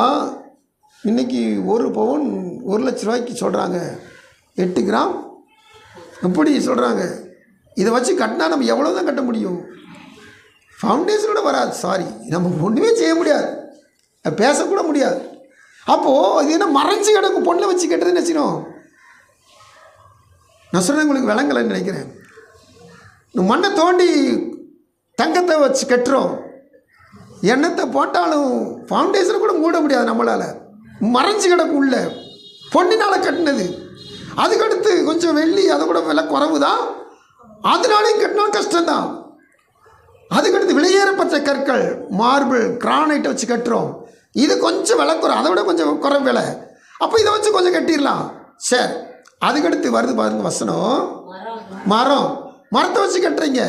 இன்றைக்கி 1 பவுன் 1 லட்ச ரூபாய்க்கு சொல்கிறாங்க, 8 கிராம் இப்படி சொல்கிறாங்க. இதை வச்சு கட்டினா நம்ம எவ்வளோ தான் கட்ட முடியும்? ஃபவுண்டேஷனோட வராது. சாரி, நம்ம ஒன்றுமே செய்ய முடியாது. பேசக்கூட முடியாது. அப்போது அது என்ன மறைஞ்சி கிடக்கும் பொண்ணை வச்சு கட்டுறதுன்னு வச்சுக்கணும். நான் சொல்கிறேன் உங்களுக்கு விளங்கலைன்னு நினைக்கிறேன். மண்ணை தோண்டி தங்கத்தை வச்சு கட்டுறோம், எண்ணத்தை போட்டாலும் ஃபவுண்டேஷனை கூட மூட முடியாது நம்மளால். மறைஞ்சி கிடக்கும் உள்ள பொண்ணினால் கட்டினது. அதுக்கடுத்து கொஞ்சம் வெள்ளி, அதை கூட விலை குறைவு தான், அதனாலையும் கட்டினாலும் கஷ்டம்தான். அதுக்கடுத்து விலையேறப்பட்ட கற்கள், மார்பிள், கிரானைட்டை வச்சு கட்டுறோம், இது கொஞ்சம் விலை குறை, அதை விட கொஞ்சம் குறை விலை, அப்போ இதை வச்சு கொஞ்சம் கட்டிடலாம். சரி, அதுக்கடுத்து வருது பாருங்க வசனம், மரத்தை வச்சு கட்டுறீங்க,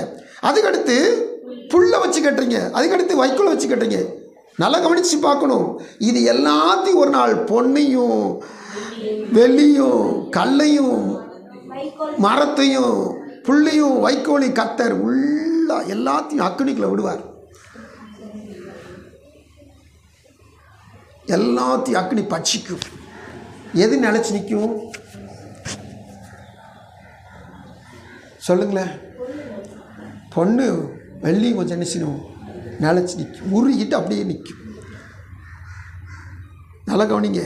அதுக்கடுத்து புல்லை வச்சு கட்டுறீங்க, அதுக்கடுத்து வைக்கோலை வச்சு கட்டுறீங்க. நல்லா கவனித்து பார்க்கணும். இது எல்லாத்தையும் ஒரு நாள் பொன்னையும் வெள்ளியும் கல்லையும் மரத்தையும் புள்ளையும் வைக்கோலையும் கத்தர் உள்ள எல்லாத்தையும் அக்கினிக்குள்ள விடுவார். எல்லாத்தையும் அக்கினி பட்சிக்கும். எது நிலைச்சு நிற்கும் சொல்லுங்களேன்? பொண்ணு வெள்ளியும் கொஞ்சம் என்ன செய்யணும், நிலச்சி நிற்கும், உருகிட்டு அப்படியே நிற்கும். நல்லா கவனிங்க.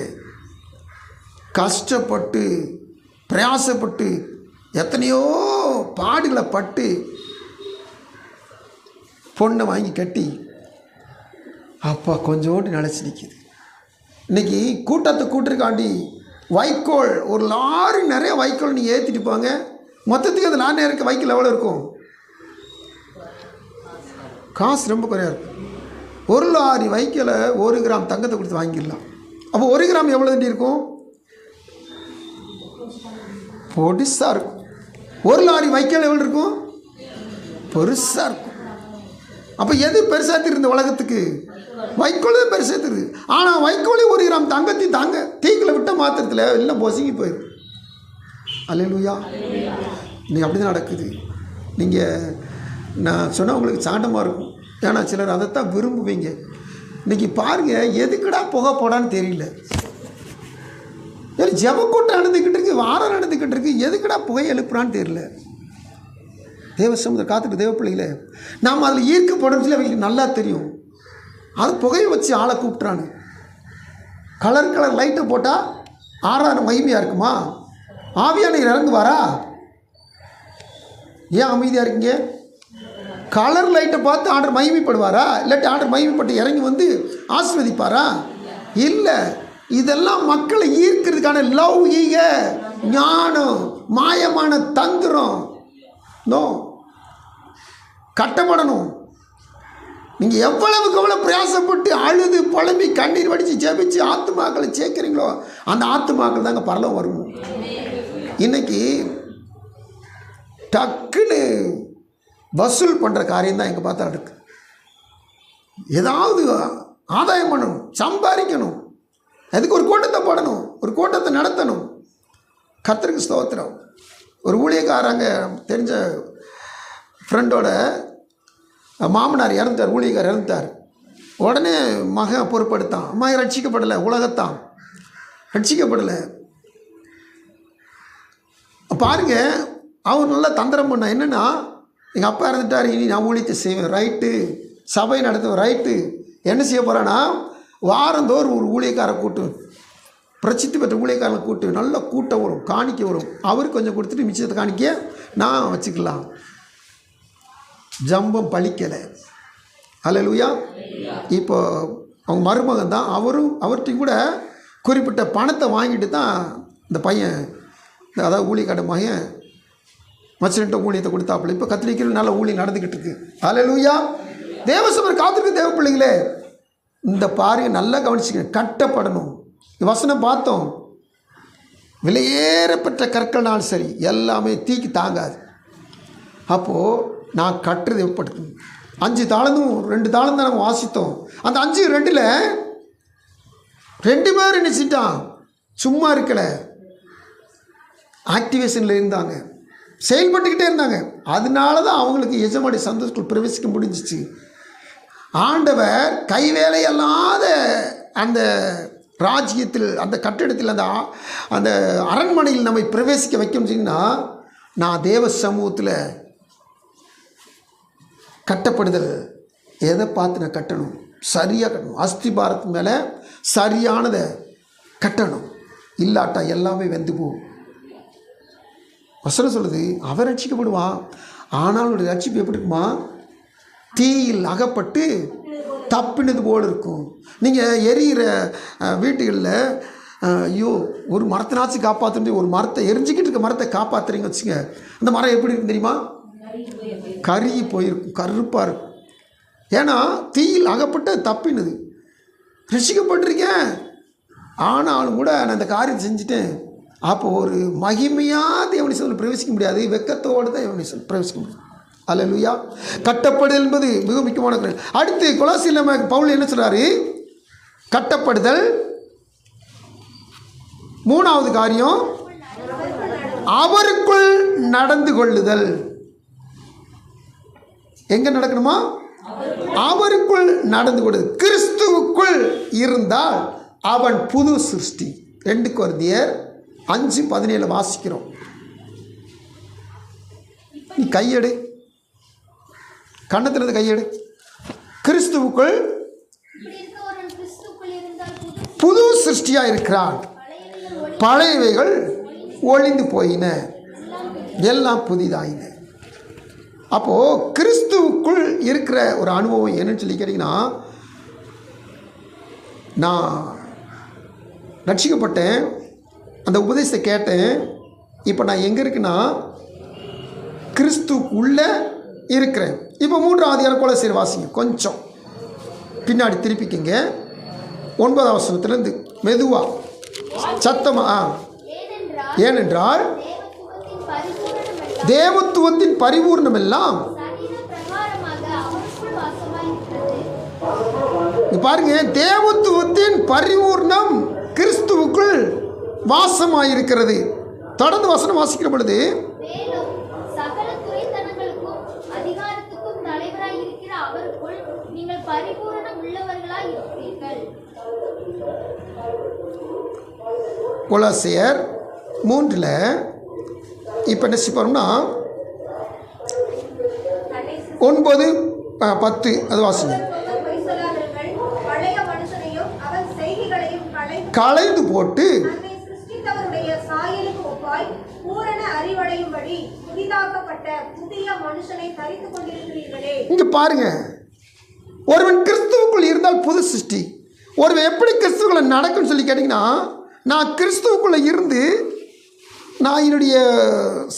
கஷ்டப்பட்டு பிரயாசப்பட்டு எத்தனையோ பாடுகளை பட்டு பொண்ணை வாங்கி கட்டி அப்பா கொஞ்சோண்டு நிலச்சி நிற்கிது. இன்றைக்கி கூட்டத்தை கூட்டிருக்காண்டி வைக்கோல், ஒரு லாரி நிறைய வைக்கோல் நீங்கள் ஏற்றிட்டு போங்க, மொத்தத்துக்கு அந்த லாரி இருக்க வைக்கோல் எவ்வளோ இருக்கும்? காசு ரொம்ப குறையாக இருக்கும். ஒரு லாரி வைக்கோலை 1 கிராம் தங்கத்தை கொடுத்து வாங்கிடலாம். அப்போ 1 கிராம் எவ்வளோ தண்டி இருக்கும்? பொடிசாக இருக்கும். 1 லாரி வைக்கோல் எவ்வளோ இருக்கும்? பெருசாக இருக்கும். அப்போ எது பெருசாக தெரியுது உலகத்துக்கு? வைக்கோல் தான் பெருசாக தெரியுது. ஆனால் வைக்கோலே 1 கிராம் தங்கத்தையும் தாங்க தீக்கில் விட்ட மாத்திரத்தில் எல்லாம் பொசுங்கி போயிடும். அல்லேலூயா. இன்னைக்கு அப்படி தான் நடக்குது. நீங்கள் நான் சொன்னால் உங்களுக்கு சாண்டமாக இருக்கும், ஏன்னா சிலர் அதைத்தான் விரும்புவீங்க. இன்றைக்கி பாருங்கள், எதுக்குடா புகை போடான்னு தெரியல. ஜெபக்கூட்டம் நடந்துக்கிட்டு இருக்கு, வாரம் நடந்துக்கிட்டு இருக்கு, எதுக்குடா புகை எழுப்புறான்னு தெரியல. தேவ சமுதிரம் காத்துட்டு தேவ பிள்ளைகளே, நாம் அதில் ஈர்க்கப்படும் சொல்லி அவங்களுக்கு நல்லா தெரியும். அது புகையை வச்சு ஆளை கூப்பிட்றான்னு. கலர் கலர் லைட்டை போட்டால் ஆராதனை மகிமையாக இருக்குமா? ஆவியான இறங்குவாரா? ஏன் அமைதியாக இருக்கீங்க? கலர் லைட்டை பார்த்து ஆண்டர் மகிமைப்படுவாரா? இல்லாட்டி ஆண்டர் மகிமைப்பட்டு இறங்கி வந்து ஆசீர்வதிப்பாரா? இல்லை. இதெல்லாம் மக்களை ஈர்க்கிறதுக்கான லௌகீக ஞானம், மாயமான தந்திரம். நோ, கட்டப்படணும். நீங்கள் எவ்வளவுக்கு எவ்வளோ பிரயாசப்பட்டு அழுது புலம்பி கண்ணீர் வடித்து ஜெபிச்சு ஆத்துமாக்களை சேர்க்குறீங்களோ அந்த ஆத்துமாக்கள் தாங்க பரலோகம் வரும். இன்னைக்கு டக்குன்னு வசூல் பண்ணுற காரியம் தான் எங்கே பார்த்தா இருக்கு. ஏதாவது ஆதாயம் பண்ணணும், சம்பாதிக்கணும், அதுக்கு ஒரு கூட்டத்தை போடணும், ஒரு கூட்டத்தை நடத்தணும். கர்த்தருக்கு ஸ்தோத்திரம். ஒரு ஊழியக்காரங்க தெரிஞ்ச ஃப்ரெண்டோட மாமனார் இறந்துட்டார், ஊழியக்கார் இறந்துட்டார். உடனே மகன் பொறுப்படுத்தான். மகன் ரட்சிக்கப்படலை, உலகத்தான் ரட்சிக்கப்படலை. பாருங்க, அவன் நல்லா தந்திரம் பண்ண. என்னென்னா, எங்கள் அப்பா இறந்துட்டார், இனி நான் ஊழியத்தை செய்வேன், ரைட்டு, சபை நடத்துவேன், ரைட்டு. என்ன செய்ய போகிறான்னா, வாரந்தோறும் ஒரு ஊழியக்காரை கூட்டு, பிரசித்தி பெற்ற ஊழியக்காரனை கூட்டு, நல்ல கூட்டம் வரும், காணிக்க வரும். அவருக்கு கொஞ்சம் கொடுத்துட்டு மிச்சத்தை காணிக்க நான் வச்சுக்கலாம். ஜம்பம் பழிக்கலை. அல்லேலூயா. இப்போ அவங்க மருமகன் தான், அவர்கிட்ட கூட குறிப்பிட்ட பணத்தை வாங்கிட்டு தான் இந்த பையன், அதாவது ஊழியக்கார மகன் மச்சன்ட்ட ஊழியத்தை கொடுத்தாப்புல. இப்போ கத்திரிக்கையில் நல்ல ஊழியம் நடந்துக்கிட்டு இருக்கு. அல்லேலூயா. தேவசபர் காத்திருக்கு தேவ பிள்ளைகளே, இந்த பாருங்க நல்லா கவனிச்சுக்க. கட்டப்படணும். வசனம் பார்த்தோம், விலையேறப்பட்ட கற்கள்னாலும் சரி எல்லாமே தீக்கு தாங்காது. அப்போது நான் கட்டுறது ஏற்படுத்தணும். 5 தாளந்தும் 2 தாளம் தான் நம்ம வாசித்தோம். அந்த 5 2ல் 2 பேர் நினச்சிட்டான், சும்மா இருக்கலை, ஆக்டிவேஷனில் இருந்தாங்க, செயல்பட்டுக்கிட்டே இருந்தாங்க. அதனால தான் அவங்களுக்கு எஜமாடி சந்தோஷத்துக்குள் பிரவேசிக்க முடிஞ்சிச்சு. ஆண்டவர் கைவேலை அல்லாத அந்த ராஜ்யத்தில், அந்த கட்டிடத்தில், அந்த அரண்மனையில் நம்மை பிரவேசிக்க வைக்கணும்னா, நான் தேவ சமூகத்தில் கட்டப்படுதல் எதை பார்த்து நான் கட்டணும்? சரியாக கட்டணும். அஸ்திபாரத்து மேலே சரியானதை கட்டணும். இல்லாட்டா எல்லாமே வெந்து போகும். வசனம் சொல்லுது, அவன் ரட்சிக்கப்படுவான். ஆனால் அவனுடைய ரட்சிப்பு எப்படி இருக்குமா? தீயில் அகப்பட்டு தப்பினது போல் இருக்கும். நீங்கள் எரியிற வீட்டுகளில் ஐயோ ஒரு மரத்தினாச்சு காப்பாற்றுறது, ஒரு மரத்தை எரிஞ்சிக்கிட்டு இருக்க மரத்தை காப்பாற்றுறீங்க வச்சுங்க, அந்த மரம் எப்படி இருக்கும் தெரியுமா? கருகி போயிருக்கும், கருப்பாக இருக்கும். ஏன்னா தீயில் அகப்பட்டு தப்பினது. ரட்சிக்கப்பட்டிருக்கேன், ஆனாலும் கூட நான் இந்த காரியம் செஞ்சுட்டேன். அப்போ ஒரு மகிமையாக தேவனை சொல்ல பிரவேசிக்க முடியாது, வெக்கத்தோடு தான் தேவனை சொல்ல பிரவேசிக்க முடியும். அல்லேலூயா. கட்டப்படுதல் என்பது மிக முக்கியமான காரியம். அடுத்து கொலோசியர் நம்ம பவுல் என்ன சொல்கிறாரு? கட்டப்படுதல். மூணாவது காரியம் அவருக்குள் நடந்து கொள்ளுதல். எங்க நடக்கணுமா? அவருக்குள் நடந்து கொள்ளுதல். கிறிஸ்துவுக்குள் இருந்தால் அவன் புது சிருஷ்டி. 2 கொரிந்தியர் 5:17 வாசிக்கிறோம். நீ கையெடு, கண்ணத்திலிருந்து கையெடு. கிறிஸ்துவுக்குள் புது சிருஷ்டியாக இருக்கிறான், பழையவைகள் ஒழிந்து போயின, எல்லாம் புதிதாயின. அப்போது கிறிஸ்துவுக்குள் இருக்கிற ஒரு அனுபவம் என்னன்னு சொல்லி கேட்டிங்கன்னா, நான் ரட்சிக்கப்பட்டேன், அந்த உபதேசத்தை கேட்டேன். இப்போ நான் எங்கே இருக்குன்னா கிறிஸ்துவுக்குள்ளே இருக்கிறேன். இப்போ 3ஆம் அதிகாரம் கொலோசியர் வாசிங்க, கொஞ்சம் பின்னாடி திருப்பிக்கிங்க. 9ஆம் வசனத்திலேருந்து மெதுவாக சத்தமாக. ஏனென்றால் தேவத்துவத்தின் பரிபூர்ணம் எல்லாம் பாருங்க, தேவத்துவத்தின் பரிபூர்ணம் கிறிஸ்துவுக்குள் வாசமாயிருக்கிறது. தொடர்ந்து வசனம் வாசிக்கிற பொழுது, கொலோசியர் 3 இப்போ என்ன செய்யணும்னா 9:10 அது வாசிங்க. களைந்து போட்டு இங்க பாருங்க, ஒருவன் கிறிஸ்துவுக்குள் இருந்தால் புது சிருஷ்டி. ஒருவன் எப்படி கிறிஸ்துவுக்குள்ள நடக்கும்னு சொல்லி கேட்டிங்கன்னா, நான் கிறிஸ்துவுக்குள்ளே இருந்து நான் என்னுடைய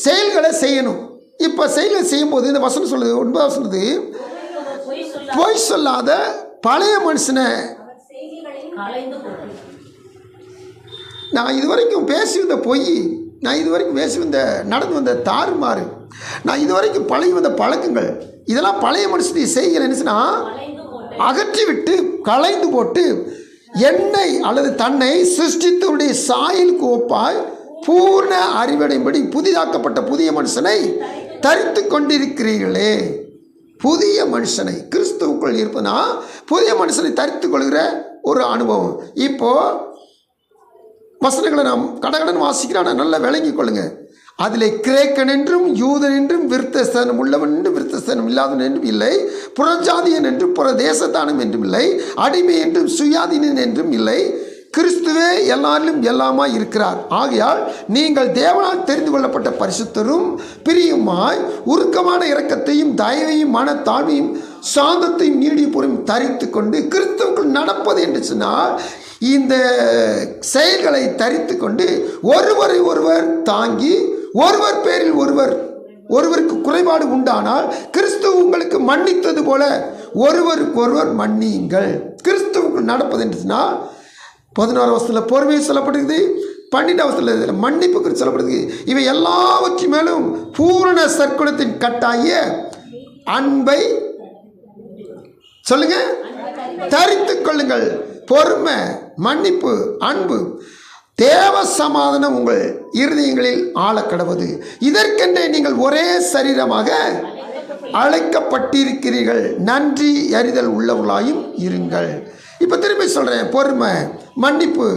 செயல்களை செய்யணும். இப்போ செயல்களை செய்யும்போது இந்த வசனம் சொல்லுது, 9 சொல்லுது, பொய் சொல்லாத பழைய மனுஷனை. நான் இதுவரைக்கும் பேசி வந்த பொய், நான் இதுவரைக்கும் பேசி வந்த நடந்து வந்த தாறுமாறு, நான் இதுவரைக்கும் பழகி வந்த பழக்கங்கள், இதெல்லாம் பழைய மனுஷனுடைய செய்கிற நினைச்சுன்னா அகற்றிவிட்டு களைந்து போட்டு என்னை அல்லது தன்னை சிருஷ்டித்தவருடைய சாயலுக்கு ஒப்பாய் பூர்ண அறிவடையும்படி புதிதாக்கப்பட்ட புதிய மனுஷனை தரித்து கொண்டிருக்கிறீர்களே. புதிய மனுஷனை கிறிஸ்துவுக்குள் இருப்பதுனா புதிய மனுஷனை தரித்து கொள்கிற ஒரு அனுபவம். இப்போது வசனங்களை நாம் கடகடன் வாசிக்கிறான நல்லா விளங்கி கொள்ளுங்க. அதில் கிரேக்கன் என்றும் யூதன் என்றும் விருத்தஸ்தனம் உள்ளவன் என்றும் விருத்தஸ்தனம் இல்லாதவன் என்றும் இல்லை, புறஜாதியன் என்றும் புற தேசத்தானம் என்றும் இல்லை, அடிமை என்றும் சுயாதீனன் என்றும் இல்லை, கிறிஸ்துவே எல்லாரிலும் எல்லாமாய் இருக்கிறார். ஆகையால் நீங்கள் தேவனால் தெரிந்து கொள்ளப்பட்ட பரிசுத்தரும் பிரியுமாய் உருக்கமான இரக்கத்தையும் தயவையும் மனத்தாழ்மையும் சாந்தத்தையும் நீடிய பொறுமையும் தரித்து கொண்டு கிறிஸ்துவுக்குள் நடப்பது என்று சொன்னால் இந்த செயல்களை தரித்து கொண்டு ஒருவரை ஒருவர் தாங்கி ஒருவர் பேரில் ஒருவருக்கு குறைபாடு உண்டானால் கிறிஸ்து உங்களுக்கு மன்னித்தது போல ஒருவருக்கு ஒருவர் மன்னியுங்கள். கிறிஸ்துவுக்குள் நடப்பது என்று சொன்னால் 16 வசனத்தில் பொறுமையை சொல்லப்படுகிறது, 12 வசனத்தில் மன்னிப்பு குறித்து சொல்லப்படுது. இவை எல்லாவற்றின் மேலும் பூரண சற்குணத்தின் கட்டாய அன்பை சொல்லுங்க தரித்து கொள்ளுங்கள். பொறுமை, மன்னிப்பு, அன்பு, தேவ சமாதானம் உங்கள் இருதயங்களில் ஆழக்கடவது. இதற்கென்றே நீங்கள் ஒரே சரீரமாக அழைக்கப்பட்டிருக்கிறீர்கள். நன்றி அறிதல் உள்ளவர்களாயும் இருங்கள். இப்போ திரும்பி சொல்கிறேன், பொறுமை, மன்னிப்பு,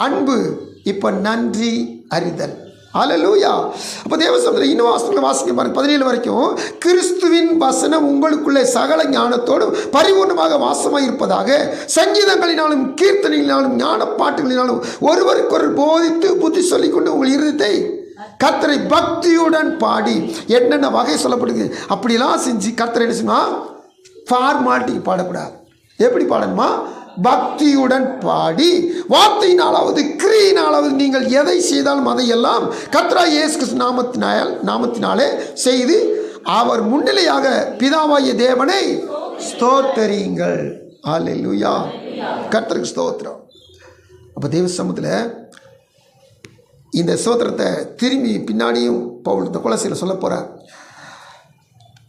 அன்பு, இப்போ நன்றி அறிதல். அல்லேலூயா. அப்போ தேவசமுத்திரம் இன்னும் வாசிக்க பாருங்க 17 வரைக்கும். கிறிஸ்துவின் வசனம் உங்களுக்குள்ளே சகல ஞானத்தோடும் பரிபூர்ணமாக வாசமாக இருப்பதாக சங்கீதங்களினாலும் கீர்த்தனைகளினாலும் ஞான பாட்டுகளினாலும் ஒருவருக்கொரு போதித்து புத்தி சொல்லிக்கொண்டு உங்கள் இருதயத்தை கர்த்தரை பக்தியுடன் பாடி என்னென்ன வகை சொல்லப்படுது அப்படிலாம் செஞ்சு கர்த்தரை என்ன செய்யணுமா? ஃபார்மாலிட்டிக்கு பாடக்கூடாது. எப்படி பாடணுமா? பக்தியுடன் பாடி வார்த்தையினாலாவது கிரியினாலாவது நீங்கள் எதை செய்தாலும் அதையெல்லாம் கர்த்தராகிய இயேசு கிறிஸ்து நாமத்தினாலே செய்து அவர் முன்னிலையாக பிதாவாகிய தேவனை ஸ்தோத்தரியுங்கள். அல்லேலூயா. கர்த்தருக்கு ஸ்தோத்திரம். அப்போ தேவ சமூகத்தில் இந்த ஸ்தோத்திரத்தை திரும்பி பின்னாடியும் பவுல் இந்த கொலோசியரில் சொல்ல போகிறார்.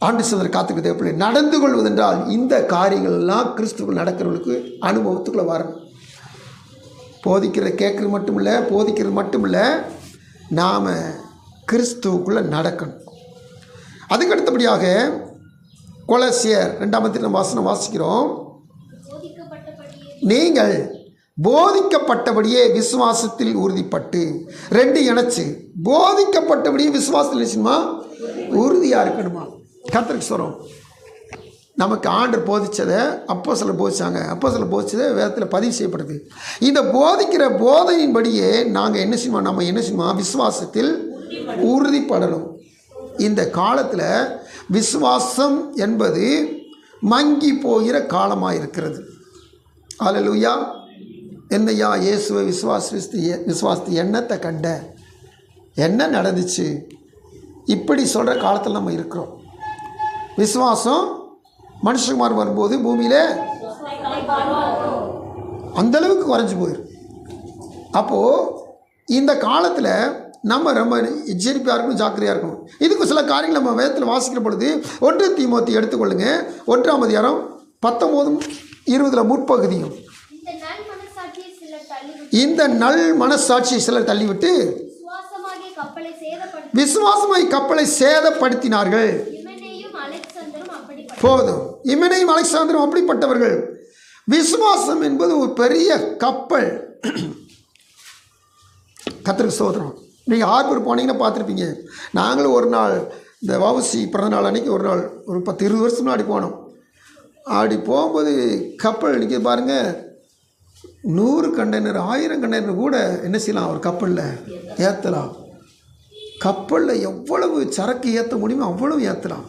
ஆண்டு சோதனை காத்துக்கு தேவைப்படலை. நடந்து கொள்வதென்றால் இந்த காரியங்கள் எல்லாம் கிறிஸ்துக்குள் நடக்கிறவர்களுக்கு அனுபவத்துக்குள்ளே வரணும். போதிக்கிறது மட்டும் இல்லை நாம் கிறிஸ்துவுக்குள்ளே நடக்கணும். அதுக்கு அடுத்தபடியாக கொலோசியர் 2 வசனம் வாசிக்கிறோம். நீங்கள் போதிக்கப்பட்டபடியே விசுவாசத்தில் உறுதிப்பட்டு 2 இணைச்சு போதிக்கப்பட்டபடியே விசுவாசத்தில் நிச்சயமா உறுதியாக இருக்கணுமா? கர்த்தருக்கு சொல்கிறோம். நமக்கு ஆண்டவர் போதித்ததை அப்போஸ்தலர் போதிச்சாங்க. அப்போஸ்தலர் போதித்ததை வேதத்தில் பதிவு செய்யப்படுது. இந்த போதிக்கிற போதையின்படியே நாங்கள் என்ன செய்வோம்? நம்ம என்ன செய்வோம்? விசுவாசத்தில் உறுதிப்படணும். இந்த காலத்தில் விசுவாசம் என்பது மங்கி போகிற காலமாக இருக்கிறது. அல்லேலூயா. என்னையா இயேசுவை விசுவாசத்து எண்ணத்தை கண்ட என்ன நடந்துச்சு இப்படி சொல்கிற காலத்தில் நம்ம இருக்கிறோம். விசுவாசம் மனுஷகுமார் வரும்போது பூமியிலே அந்தளவுக்கு குறைஞ்சி போயிடும். அப்போது இந்த காலத்தில் நம்ம ரொம்ப எச்சரிக்கையாக இருக்கணும், ஜாக்கிரதையாக இருக்கணும். இதுக்கு சில காரியங்கள் நம்ம வேதத்தில் வாசிக்கிற பொழுது 1 தீமோத்தி எடுத்துக்கொள்ளுங்க. 1ஆம் அதிகாரம் 19-20 முற்பகுதியும் இந்த நல் மனசாட்சியை சிலர் தள்ளிவிட்டு விசுவாசமாய் கப்பலை சேதப்படுத்தினார்கள். போதும். இமெனேயும் அலெக்சாந்தரும் அப்படிப்பட்டவர்கள். விசுவாசம் என்பது ஒரு பெரிய கப்பல். கர்த்தருக்கு ஸ்தோத்திரம். நீங்கள் ஹார்பர் போனீங்கன்னா பார்த்துருப்பீங்க. நாங்களும் ஒரு நாள் இந்த வவுசி பிறந்த நாள் அன்றைக்கி ஒரு நாள் ஒரு 10-20 வருஷம் முன்னாடி போனோம். அப்படி போகும்போது கப்பல் நிற்க பாருங்கள், 100 கண்டெய்னர் 1000 கண்டெய்னர் கூட என்ன செய்யலாம்? ஒரு கப்பலில் ஏற்றலாம். கப்பலில் எவ்வளவு சரக்கு ஏற்ற முடியுமோ அவ்வளவு ஏற்றலாம்.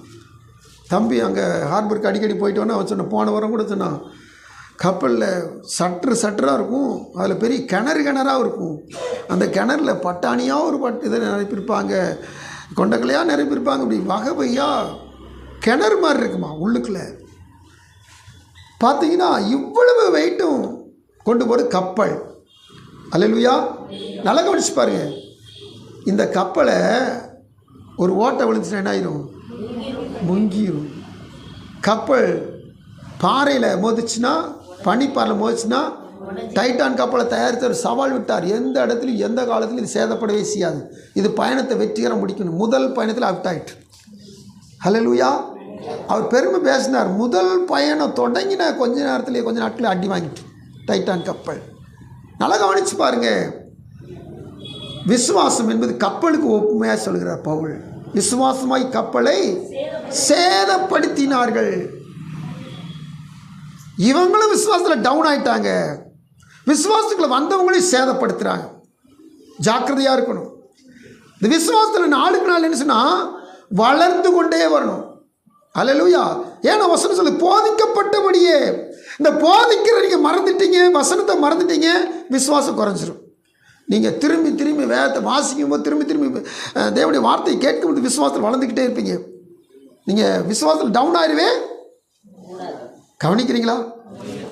தம்பி அங்கே ஹார்பருக்கு அடிக்கடி போயிட்டு வந்தா அவன் சொன்ன போன வாரம் கூட சொன்னான், கப்பலில் சட்டராக இருக்கும், அதில் பெரிய கிணறாக இருக்கும். அந்த கிணறில் பட்டாணியாக ஒரு இதை நிரப்பியிருப்பாங்க, கொண்டக்கலையாக நிரப்பியிருப்பாங்க. இப்படி வகை வகையாக கிணறு மாதிரி இருக்குமா உள்ளுக்குள்ளே. பார்த்தீங்கன்னா இவ்வளவு வெயிட்டும் கொண்டு போகிற கப்பல். அல்லேலூயா. நல்லா கவனிச்சு பாருங்க. இந்த கப்பலை ஒரு ஓட்டை விழுந்துச்சுன்னா என்ன ஆயிரும்? முங்கிடும். கப்பல் பாறையில் மோதிச்சுன்னா, பனிப்பாறையில் மோதிச்சுன்னா, டைட்டான் கப்பலை தயாரித்து ஒரு சவால் விட்டார். எந்த இடத்துலையும் எந்த காலத்துலையும் இது சேதப்படவே செய்யாது. இது பயணத்தை வெற்றிகரம் முடிக்கணும். முதல் பயணத்தில் அவுட் ஆகிட்டு. அல்லேலூயா. அவர் பெருமை பேசினார். முதல் பயணம் தொடங்கின கொஞ்ச நாட்களே அடி வாங்கிட்டு டைட்டான் கப்பல். நல்லா கவனிச்சு பாருங்கள். விசுவாசம் என்பது கப்பலுக்கு ஒப்புமையாக சொல்கிறார் பவுல். விசுவாசமாய் கப்பலை சேதப்படுத்தினார்கள். இவங்களும் விசுவாசத்தில் டவுன் ஆயிட்டாங்க. விசுவாசத்துக்குள்ள வந்தவங்களையும் சேதப்படுத்துகிறாங்க. ஜாக்கிரதையாக இருக்கணும். இந்த விசுவாசத்தில் நாளுக்கு நாள் என்ன சொன்னால் வளர்ந்து கொண்டே வரணும். அல்லேலூயா. ஏன்னா வசனம் சொல்லு போதிக்கப்பட்டபடியே. இந்த போதிக்கிற நீங்கள் மறந்துட்டீங்க, வசனத்தை மறந்துட்டீங்க, விசுவாசம் குறைஞ்சிரும். நீங்கள் திரும்பி வேதத்தை வாசிக்கும் போது திரும்பி தேவனுடைய வார்த்தையை கேட்கும்போது விசுவாசத்தில் வளர்ந்துக்கிட்டே இருப்பீங்க. நீங்கள் விசுவாசத்தில் டவுன் ஆயிடுவே. கவனிக்கிறீங்களா?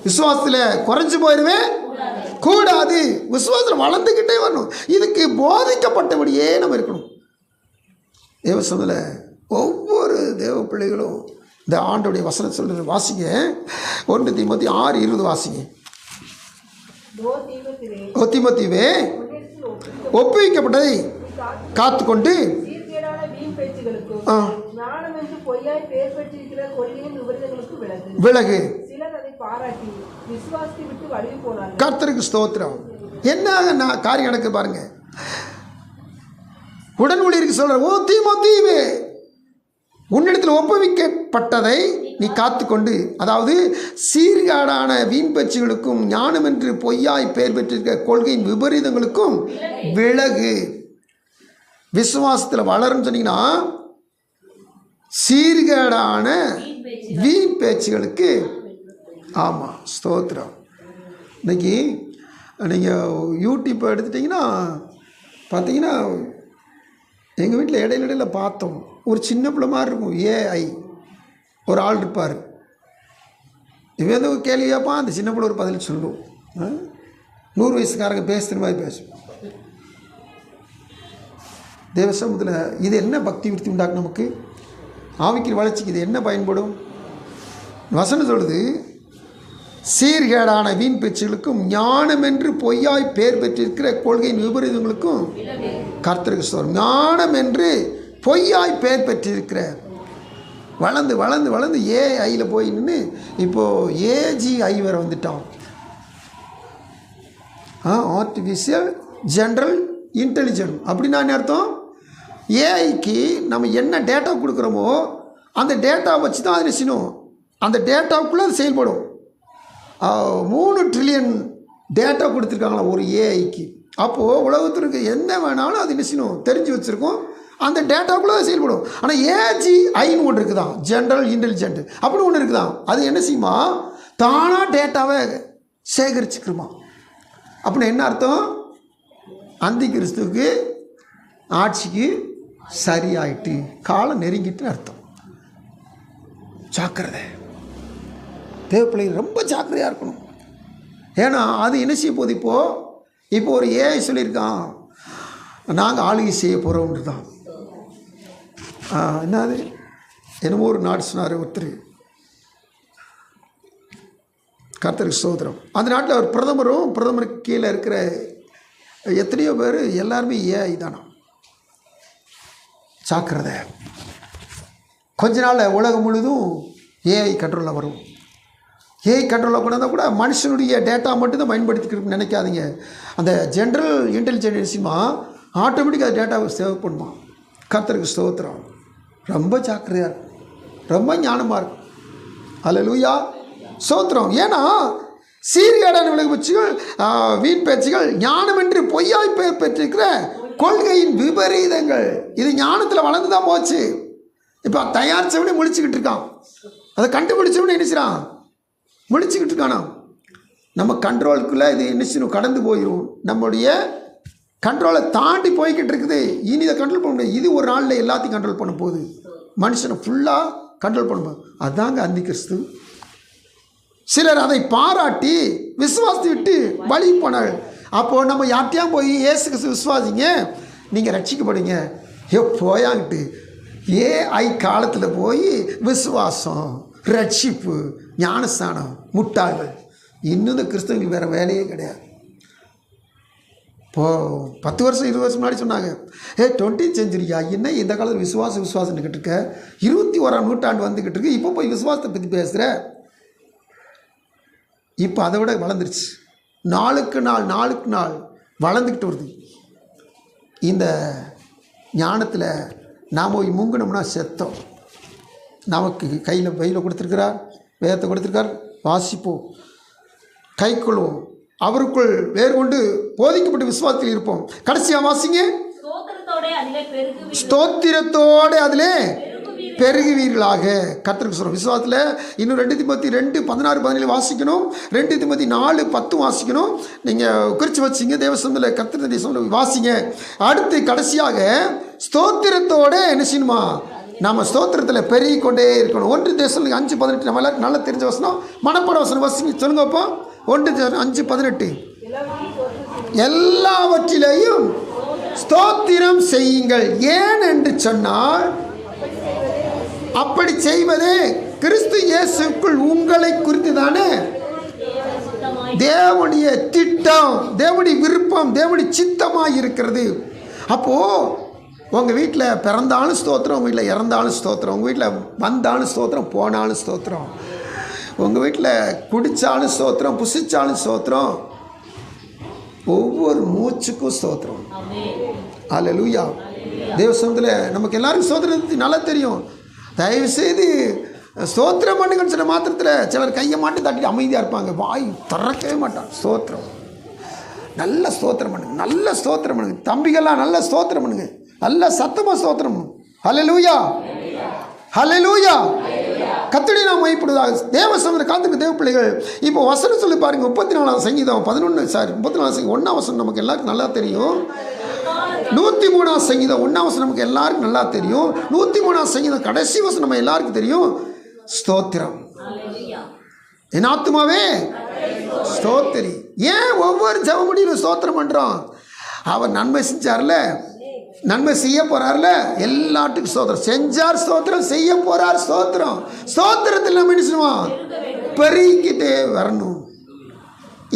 விசுவாசத்தில் குறைஞ்சி போயிடுவே கூடாது. விசுவாசத்தில் வளர்ந்துக்கிட்டே வரணும். இதுக்கு போதிக்கப்பட்டபடியே நம்ம இருக்கணும். தேவ சமூகத்தில் ஒவ்வொரு தேவ பிள்ளைகளும் இந்த ஆண்டோடைய வசனம் சொல்கிறது வாசிங்க. 1 தீமோத்தி 6:20 வாசிங்க. தீமோத்தேயுவே ஒப்புவிக்கப்பட்டதை காத்துக்கொண்டு விலகு. கர்த்தருக்கு ஸ்தோத்திரம். என்ன காரியம் நடக்கு பாருங்க. உடன் ஊழியருக்கு சொல்கிறார், ஓ தீமோத்தேயுவே, உன்னிடத்தில் ஒப்புவிக்கப்பட்டதை நீ காத்துக்கொண்டு, அதாவது சீர்காடான வீண் பேச்சுகளுக்கும் ஞானம் என்று பொய்யாய் பெயர் பெற்றிருக்க கொள்கையின் விபரீதங்களுக்கும் விலகு. விசுவாசத்தில் வளரும்னு சொன்னீங்கன்னா சீர்கேடான வீண் பேச்சுகளுக்கு, ஆமாம் ஸ்தோத்திரம். இன்னைக்கு நீங்கள் யூடியூப்பை எடுத்துட்டிங்கன்னா பார்த்தீங்கன்னா, எங்கள் வீட்டில் இடையில பார்த்தோம், ஒரு சின்ன பிள்ளை மாதிரி இருக்கும், ஏஐ ஒரு ஆள் இருப்பார், இவன் ஏதோ கேள்வி கேட்பான், அந்த சின்ன பிள்ளை ஒரு பதில் சொல்லும். 100 வயசுக்காரங்க பேசுகிற மாதிரி பேசும். தேவ சமூகத்தில் இது என்ன பக்தி விருத்தி உண்டாக்கும்? நமக்கு ஆவிக்கு வளர்ச்சிக்கு இது என்ன பயன்படும்? வசனம் சொல்லுது, சீர்கேடான வீண் பேச்சுகளுக்கும் ஞானம் என்று பொய்யாய் பெயர் பெற்றிருக்கிற கொள்கையின் விபரீதங்களுக்கும் கர்த்தருக்கு ஸ்தோத்திரம். ஞானம் என்று பொய்யாய் பெயர் பெற்றிருக்கிற, வளர்ந்து வளர்ந்து வளர்ந்து ஏஐயில் போய் நின்று இப்போது ஏஜிஐ வேறு வந்துட்டான். ஆர்டிஃபிஷியல் ஜென்ரல் இன்டெலிஜென்ட் அப்படின்னா என்ன அர்த்தம்? ஏஐக்கு நம்ம என்ன டேட்டா கொடுக்குறோமோ அந்த டேட்டா வச்சு தான் அது செய்யணும், அந்த டேட்டாவுக்குள்ளே அது செயல்படும். 3 ட்ரில்லியன் டேட்டா கொடுத்துருக்காங்களா ஒரு ஏஐக்கு. அப்போது உலகத்திற்கு என்ன வேணாலும் அது என்ன செய்யணும் தெரிஞ்சு வச்சுருக்கோம், அந்த டேட்டாவுக்குள்ளே அது செயல்படும். ஆனால் ஏஜிஐன்னு ஒன்று இருக்குதான், ஜென்ரல் இன்டெலிஜென்ட் அப்படின்னு ஒன்று இருக்குதான். அது என்ன செய்யுமா, தானாக டேட்டாவை சேகரிச்சுக்கிறோமா. அப்படின்னு என்ன அர்த்தம்? அந்தி கிறிஸ்துவுக்கு ஆட்சிக்கு சரியாயிட்டு, காலம் நெருங்கிட்டுன்னு அர்த்தம். ஜாக்கிரதை, தேவப்பிள்ளைகள் ரொம்ப ஜாக்கிரதையாக இருக்கணும். ஏன்னா அது என்ன செய்ய போகுது, இப்போ ஒரு ஏஐ சொல்லியிருக்கான், நாங்கள் ஆளுகை செய்ய போகிறோம்னு தான். என்னது என்னமோ ஒரு நாடு சொன்னார் ஒருத்தர், கர்த்தருக்கு ஸ்தோத்திரம். அந்த நாட்டில் அவர் பிரதமருக்கு கீழே இருக்கிற எத்தனையோ பேர் எல்லாருமே ஏஐ தானா. ஜாக்கிரதை, கொஞ்ச நாள் உலகம் முழுதும் ஏஐ கண்ட்ரோலில் வரும். ஏஐ கண்ட்ரோலில் கொண்டு வந்தால் கூட மனுஷனுடைய டேட்டா மட்டும்தான் பயன்படுத்திக்கிறதுன்னு நினைக்காதீங்க. அந்த ஜென்ரல் இன்டெலிஜென்ஸுமா ஆட்டோமேட்டிக்காக டேட்டாவை சேவ் பண்ணுமா. கர்த்தருக்கு ஸ்தோத்திரம். ரொம்ப ஜாக்கிரதையாக இருக்கும், ரொம்ப ஞானமாக இருக்கும். அல்லேலூயா, ஸ்தோத்திரம். ஏன்னா சீர்கேடான விலகு பேச்சுகள், வீண் பேச்சுகள், ஞானம் என்று பொய்யாய் பெயர் பெற்றிருக்கிற கொள்கையின் விபரீதங்கள், இது ஞானத்தில் வளர்ந்து தான் போச்சு. இப்போ தயாரித்தவனே முழிச்சுக்கிட்டு இருக்கான், அதை கண்டுபிடிச்சவனே என்ன செய்றான், முழிச்சுக்கிட்டு இருக்கானா. நம்ம கண்ட்ரோலுக்குள்ளே இது என்ன செய்யணும், கடந்து போயிடும். நம்முடைய கண்ட்ரோலை தாண்டி போய்கிட்டு இருக்குது. இனி இதை கண்ட்ரோல் பண்ண முடியாது. இது ஒரு நாளில் எல்லாத்தையும் கண்ட்ரோல் பண்ண போகுது, மனுஷனை ஃபுல்லாக கண்ட்ரோல் பண்ணும்போது. அதுதாங்க அந்தி கிறிஸ்து. சிலர் அதை பாராட்டி விசுவாசத்தை விட்டு வழி போனார்கள். அப்போது நம்ம யார்ட்டையும் போய் இயேசு கிறிஸ்து விசுவாசிங்க நீங்கள் ரட்சிக்கப்படுங்க, போயாங்கிட்டு ஏஐ காலத்தில் போய் விசுவாசம், ரட்சிப்பு, ஞானஸ்தானம், முட்டாள்கள். இன்னும் இந்த கிறிஸ்தவங்களுக்கு வேறு வேலையே கிடையாது. இப்போது 10 வருஷம் 20 வருஷம் முன்னாடி சொன்னாங்க, 20th செஞ்சுரியா என்ன இந்த காலத்தில் விசுவாசம்னுக்கிட்டு இருக்க, 21ஆம் நூற்றாண்டு வந்துக்கிட்டு இருக்கு, இப்போ போய் விசுவாசத்தை பற்றி பேசுகிற. இப்போ அதை விட வளர்ந்துருச்சு, நாளுக்கு நாள் வளர்ந்துக்கிட்டு வருது. இந்த ஞானத்தில் நாம் போய் முங்கினோம்னா செத்தோம். நமக்கு கையில் பையில் கொடுத்துருக்கிறார், வேதத்தை கொடுத்துருக்கார், வாசிப்போம், கைக்கொள்வோம், அவருக்குள் வேறு கொண்டு போதிக்கப்பட்ட விசுவாசத்தில் இருப்போம். கடைசியாக வாசிங்க, ஸ்தோத்திரத்தோடு அதிலே பெருகுவீர்களாக. கர்த்தருக்கு சொல்கிறோம். விசுவாசத்தில் இன்னும் 2 தீமோத்தி 2:16-17 வாசிக்கணும், 2 தீமோத்தி 4:10 வாசிக்கணும். நீங்கள் குறித்து வச்சிங்க, தேவசந்தில் கர்த்தருடைய சொல்ல வாசிங்க. அடுத்து கடைசியாக ஸ்தோத்திரத்தோடு என்ன செய்யணுமா, நம்ம ஸ்தோத்திரத்தில் பெருகி கொண்டே இருக்கணும். 1 தேசங்களுக்கு 5:18 நம்ம எல்லாருக்கும் நல்லா தெரிஞ்ச வசனம், மனப்பாட வசனம் வாசிங்க சொல்லுங்க. அப்போ 1:5-18 எல்லாவற்றிலேயும் ஸ்தோத்திரம் செய்யுங்கள். ஏன் என்று சொன்னால், அப்படி செய்வதே கிறிஸ்து இயேசுக்குள் உங்களை குறித்து தானே தேவனுடைய திட்டம், தேவனுடைய விருப்பம், தேவனுடைய சித்தமாக இருக்கிறது. அப்போது உங்கள் வீட்டில் பிறந்தாலும் ஸ்தோத்திரம், உங்கள் வீட்டில் இறந்தாலும் ஸ்தோத்திரம், உங்கள் வீட்டில் வந்தாலும் ஸ்தோத்திரம், போனாலும் ஸ்தோத்திரம், உங்கள் வீட்டில் குடித்தாலும் ஸ்தோத்திரம், புசித்தாலும் ஸ்தோத்திரம், ஒவ்வொரு மூச்சுக்கும் ஸ்தோத்திரம். அல்லேலூயா. தேவ சமூகத்தில் நமக்கு எல்லாருக்கும் ஸ்தோத்திரம் நல்லா தெரியும். தயவுசெய்து ஸ்தோத்திரம் பண்ணுங்கன்னு சொன்ன மாத்திரத்தில் சிலர் கையை மாட்டி தட்டிட்டு அமைதியாக இருப்பாங்க, வாய் திறக்கவே மாட்டான். ஸ்தோத்திரம், நல்ல ஸ்தோத்திரம் பண்ணுங்க, நல்ல ஸ்தோத்திரம் பண்ணுங்க தம்பிகள்லாம், நல்ல ஸ்தோத்திரம் பண்ணுங்க, நல்ல சத்தமாக ஸ்தோத்திரம் பண்ணுங்க. ஹல்லேலூயா, ஹல்லேலூயா. கர்த்தரை நாம் மைப்படுவதாக. தேவ சமூகத்தில் காத்துக்கு தேவ பிள்ளைகள். இப்போ வசனம் சொல்லி பாருங்க, 34 சங்கீதம் 34 சங்கீதம் 1 வசனம் நமக்கு எல்லாருக்கும் நல்லா தெரியும். 103 சங்கீதம் 1 வசனம் நமக்கு எல்லாருக்கும் நல்லா தெரியும். 103 சங்கீதம் கடைசி வசனம் நம்ம எல்லாருக்கும் தெரியும். ஸ்தோத்திரம், என் ஆத்துமாவே ஸ்தோத்திரி. ஏன் ஒவ்வொரு ஜெப முடியும் ஸ்தோத்திரம் பண்ணுறோம்? அவர் நன்மை செஞ்சார்ல, நன்மை செய்ய போறார்ல, எல்லாத்துக்கும் ஸ்தோத்திரம். செஞ்சார் ஸ்தோத்திரம், செய்ய போறார் ஸ்தோத்திரம். ஸ்தோத்திரத்தில் நம்ம என்ன செய்வோம்? பெருகிக்கிட்டே வரணும்.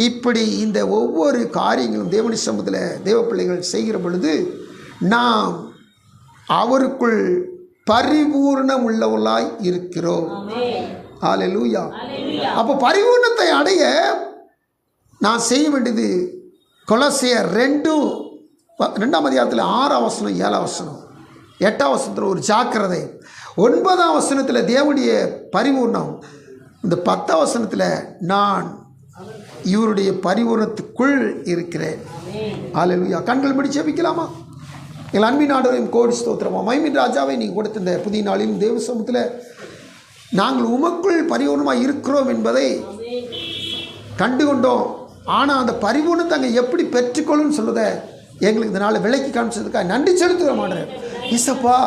இப்படி இந்த ஒவ்வொரு காரியங்களும் தேவனுடைய சமூகத்தில் தேவ பிள்ளைகள் செய்கிற பொழுது நாம் அவருக்குள் பரிபூர்ணம் உள்ளவர்களாய் இருக்கிறோம். ஹல்லேலூயா. அப்போ பரிபூர்ணத்தை அடைய நான் செய்ய வேண்டியது கொலோசியர் 2ஆம் அதிகாரத்தில் 6ஆம் வசனம் 7ஆம் வசனம் 8ஆம் வசனத்தில் ஒரு ஜாக்கிரதை, 9ஆம் வசனத்தில் தேவனுடைய பரிபூர்ணம், இந்த 10ஆம் வசனத்தில் நான் இவருடைய பரிபூர்ணத்துக்குள் இருக்கிறேன். ஹல்லேலூயா. கண்கள் பிடி ஜெபிக்கலாமா? எங்கள் அன்பின் ஆண்டவரையும் கோடி ஸ்தோத்திரமா. மைமின் ராஜாவை நீங்கள் கொடுத்த இந்த புதிய நாளிலும் தேவ சமூகத்தில் நாங்கள் உமக்குள் பரிபூர்ணமாக இருக்கிறோம் என்பதை கண்டுகொண்டோம். ஆனால் அந்த பரிபூர்ணத்தை அங்கே எப்படி பெற்றுக்கொள்ளுன்னு சொல்லுதை எங்களுக்கு இந்த நாளை விலைக்கு காமிச்சதுக்காக நன்றி செலுத்துகிற மாட்டேன். இசப்பா,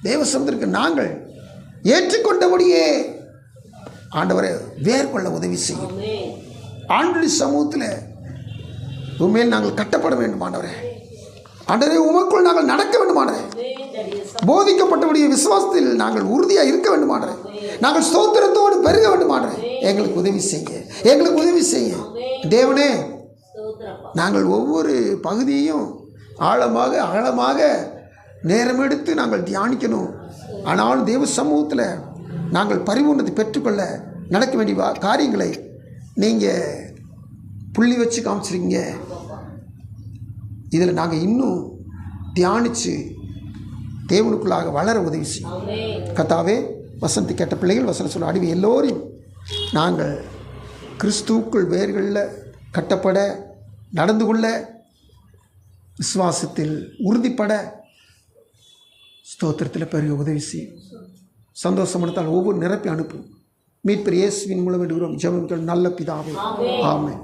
தேவ சமூகத்திற்கு நாங்கள் ஏற்றுக்கொண்டபடியே ஆண்டவரை வேர்கொள்ள உதவி செய்யும். ஆண்டவருடைய சமூகத்தில் உண்மையில் நாங்கள் கட்டப்பட வேண்டும் ஆண்டவரே. ஆண்டவரே, உமக்குள் நாங்கள் நடக்க வேண்டும் ஆண்டவரே. போதிக்கப்பட்டபடிய விசுவாசத்தில் நாங்கள் உறுதியாக இருக்க வேண்டும் ஆண்டவரே. நாங்கள் ஸ்தோத்திரத்தோடு பெருக வேண்டும் ஆண்டவரே. எங்களுக்கு உதவி செய்ய, எங்களுக்கு உதவி செய்ய தேவனே. நாங்கள் ஒவ்வொரு பகுதியையும் ஆழமாக நேரம் எடுத்து நாங்கள் தியானிக்கணும். ஆனாலும் தேவ சமூகத்தில் நாங்கள் பரிபூர்ணத்தை பெற்றுக்கொள்ள நடக்க வேண்டிய காரியங்களை நீங்கள் புள்ளி வச்சு காமிச்சிருக்கீங்க. இதில் நாங்கள் இன்னும் தியானித்து தேவனுக்குள்ளாக வளர உதவி செய்யும். கர்த்தாவே, வசனத்தை கேட்ட பிள்ளைகள், வசனம் சொல்ல அடிமை எல்லோரையும் நாங்கள் கிறிஸ்துவுக்குள் வேர்களில் கட்டப்பட, நடந்து கொள்ள, விசுவாசத்தில் உறுதிப்பட, ஸ்தோத்திரத்தில் பெருக உதவி செய்யும். சந்தோஷமனத்தால் ஒவ்வொரு நிரப்பி அனுப்பும். மீட்பர் இயேசுவின் மூலம் வேண்டுகிறோம் ஜெபம் நல்ல பிதாவே. ஆமென்.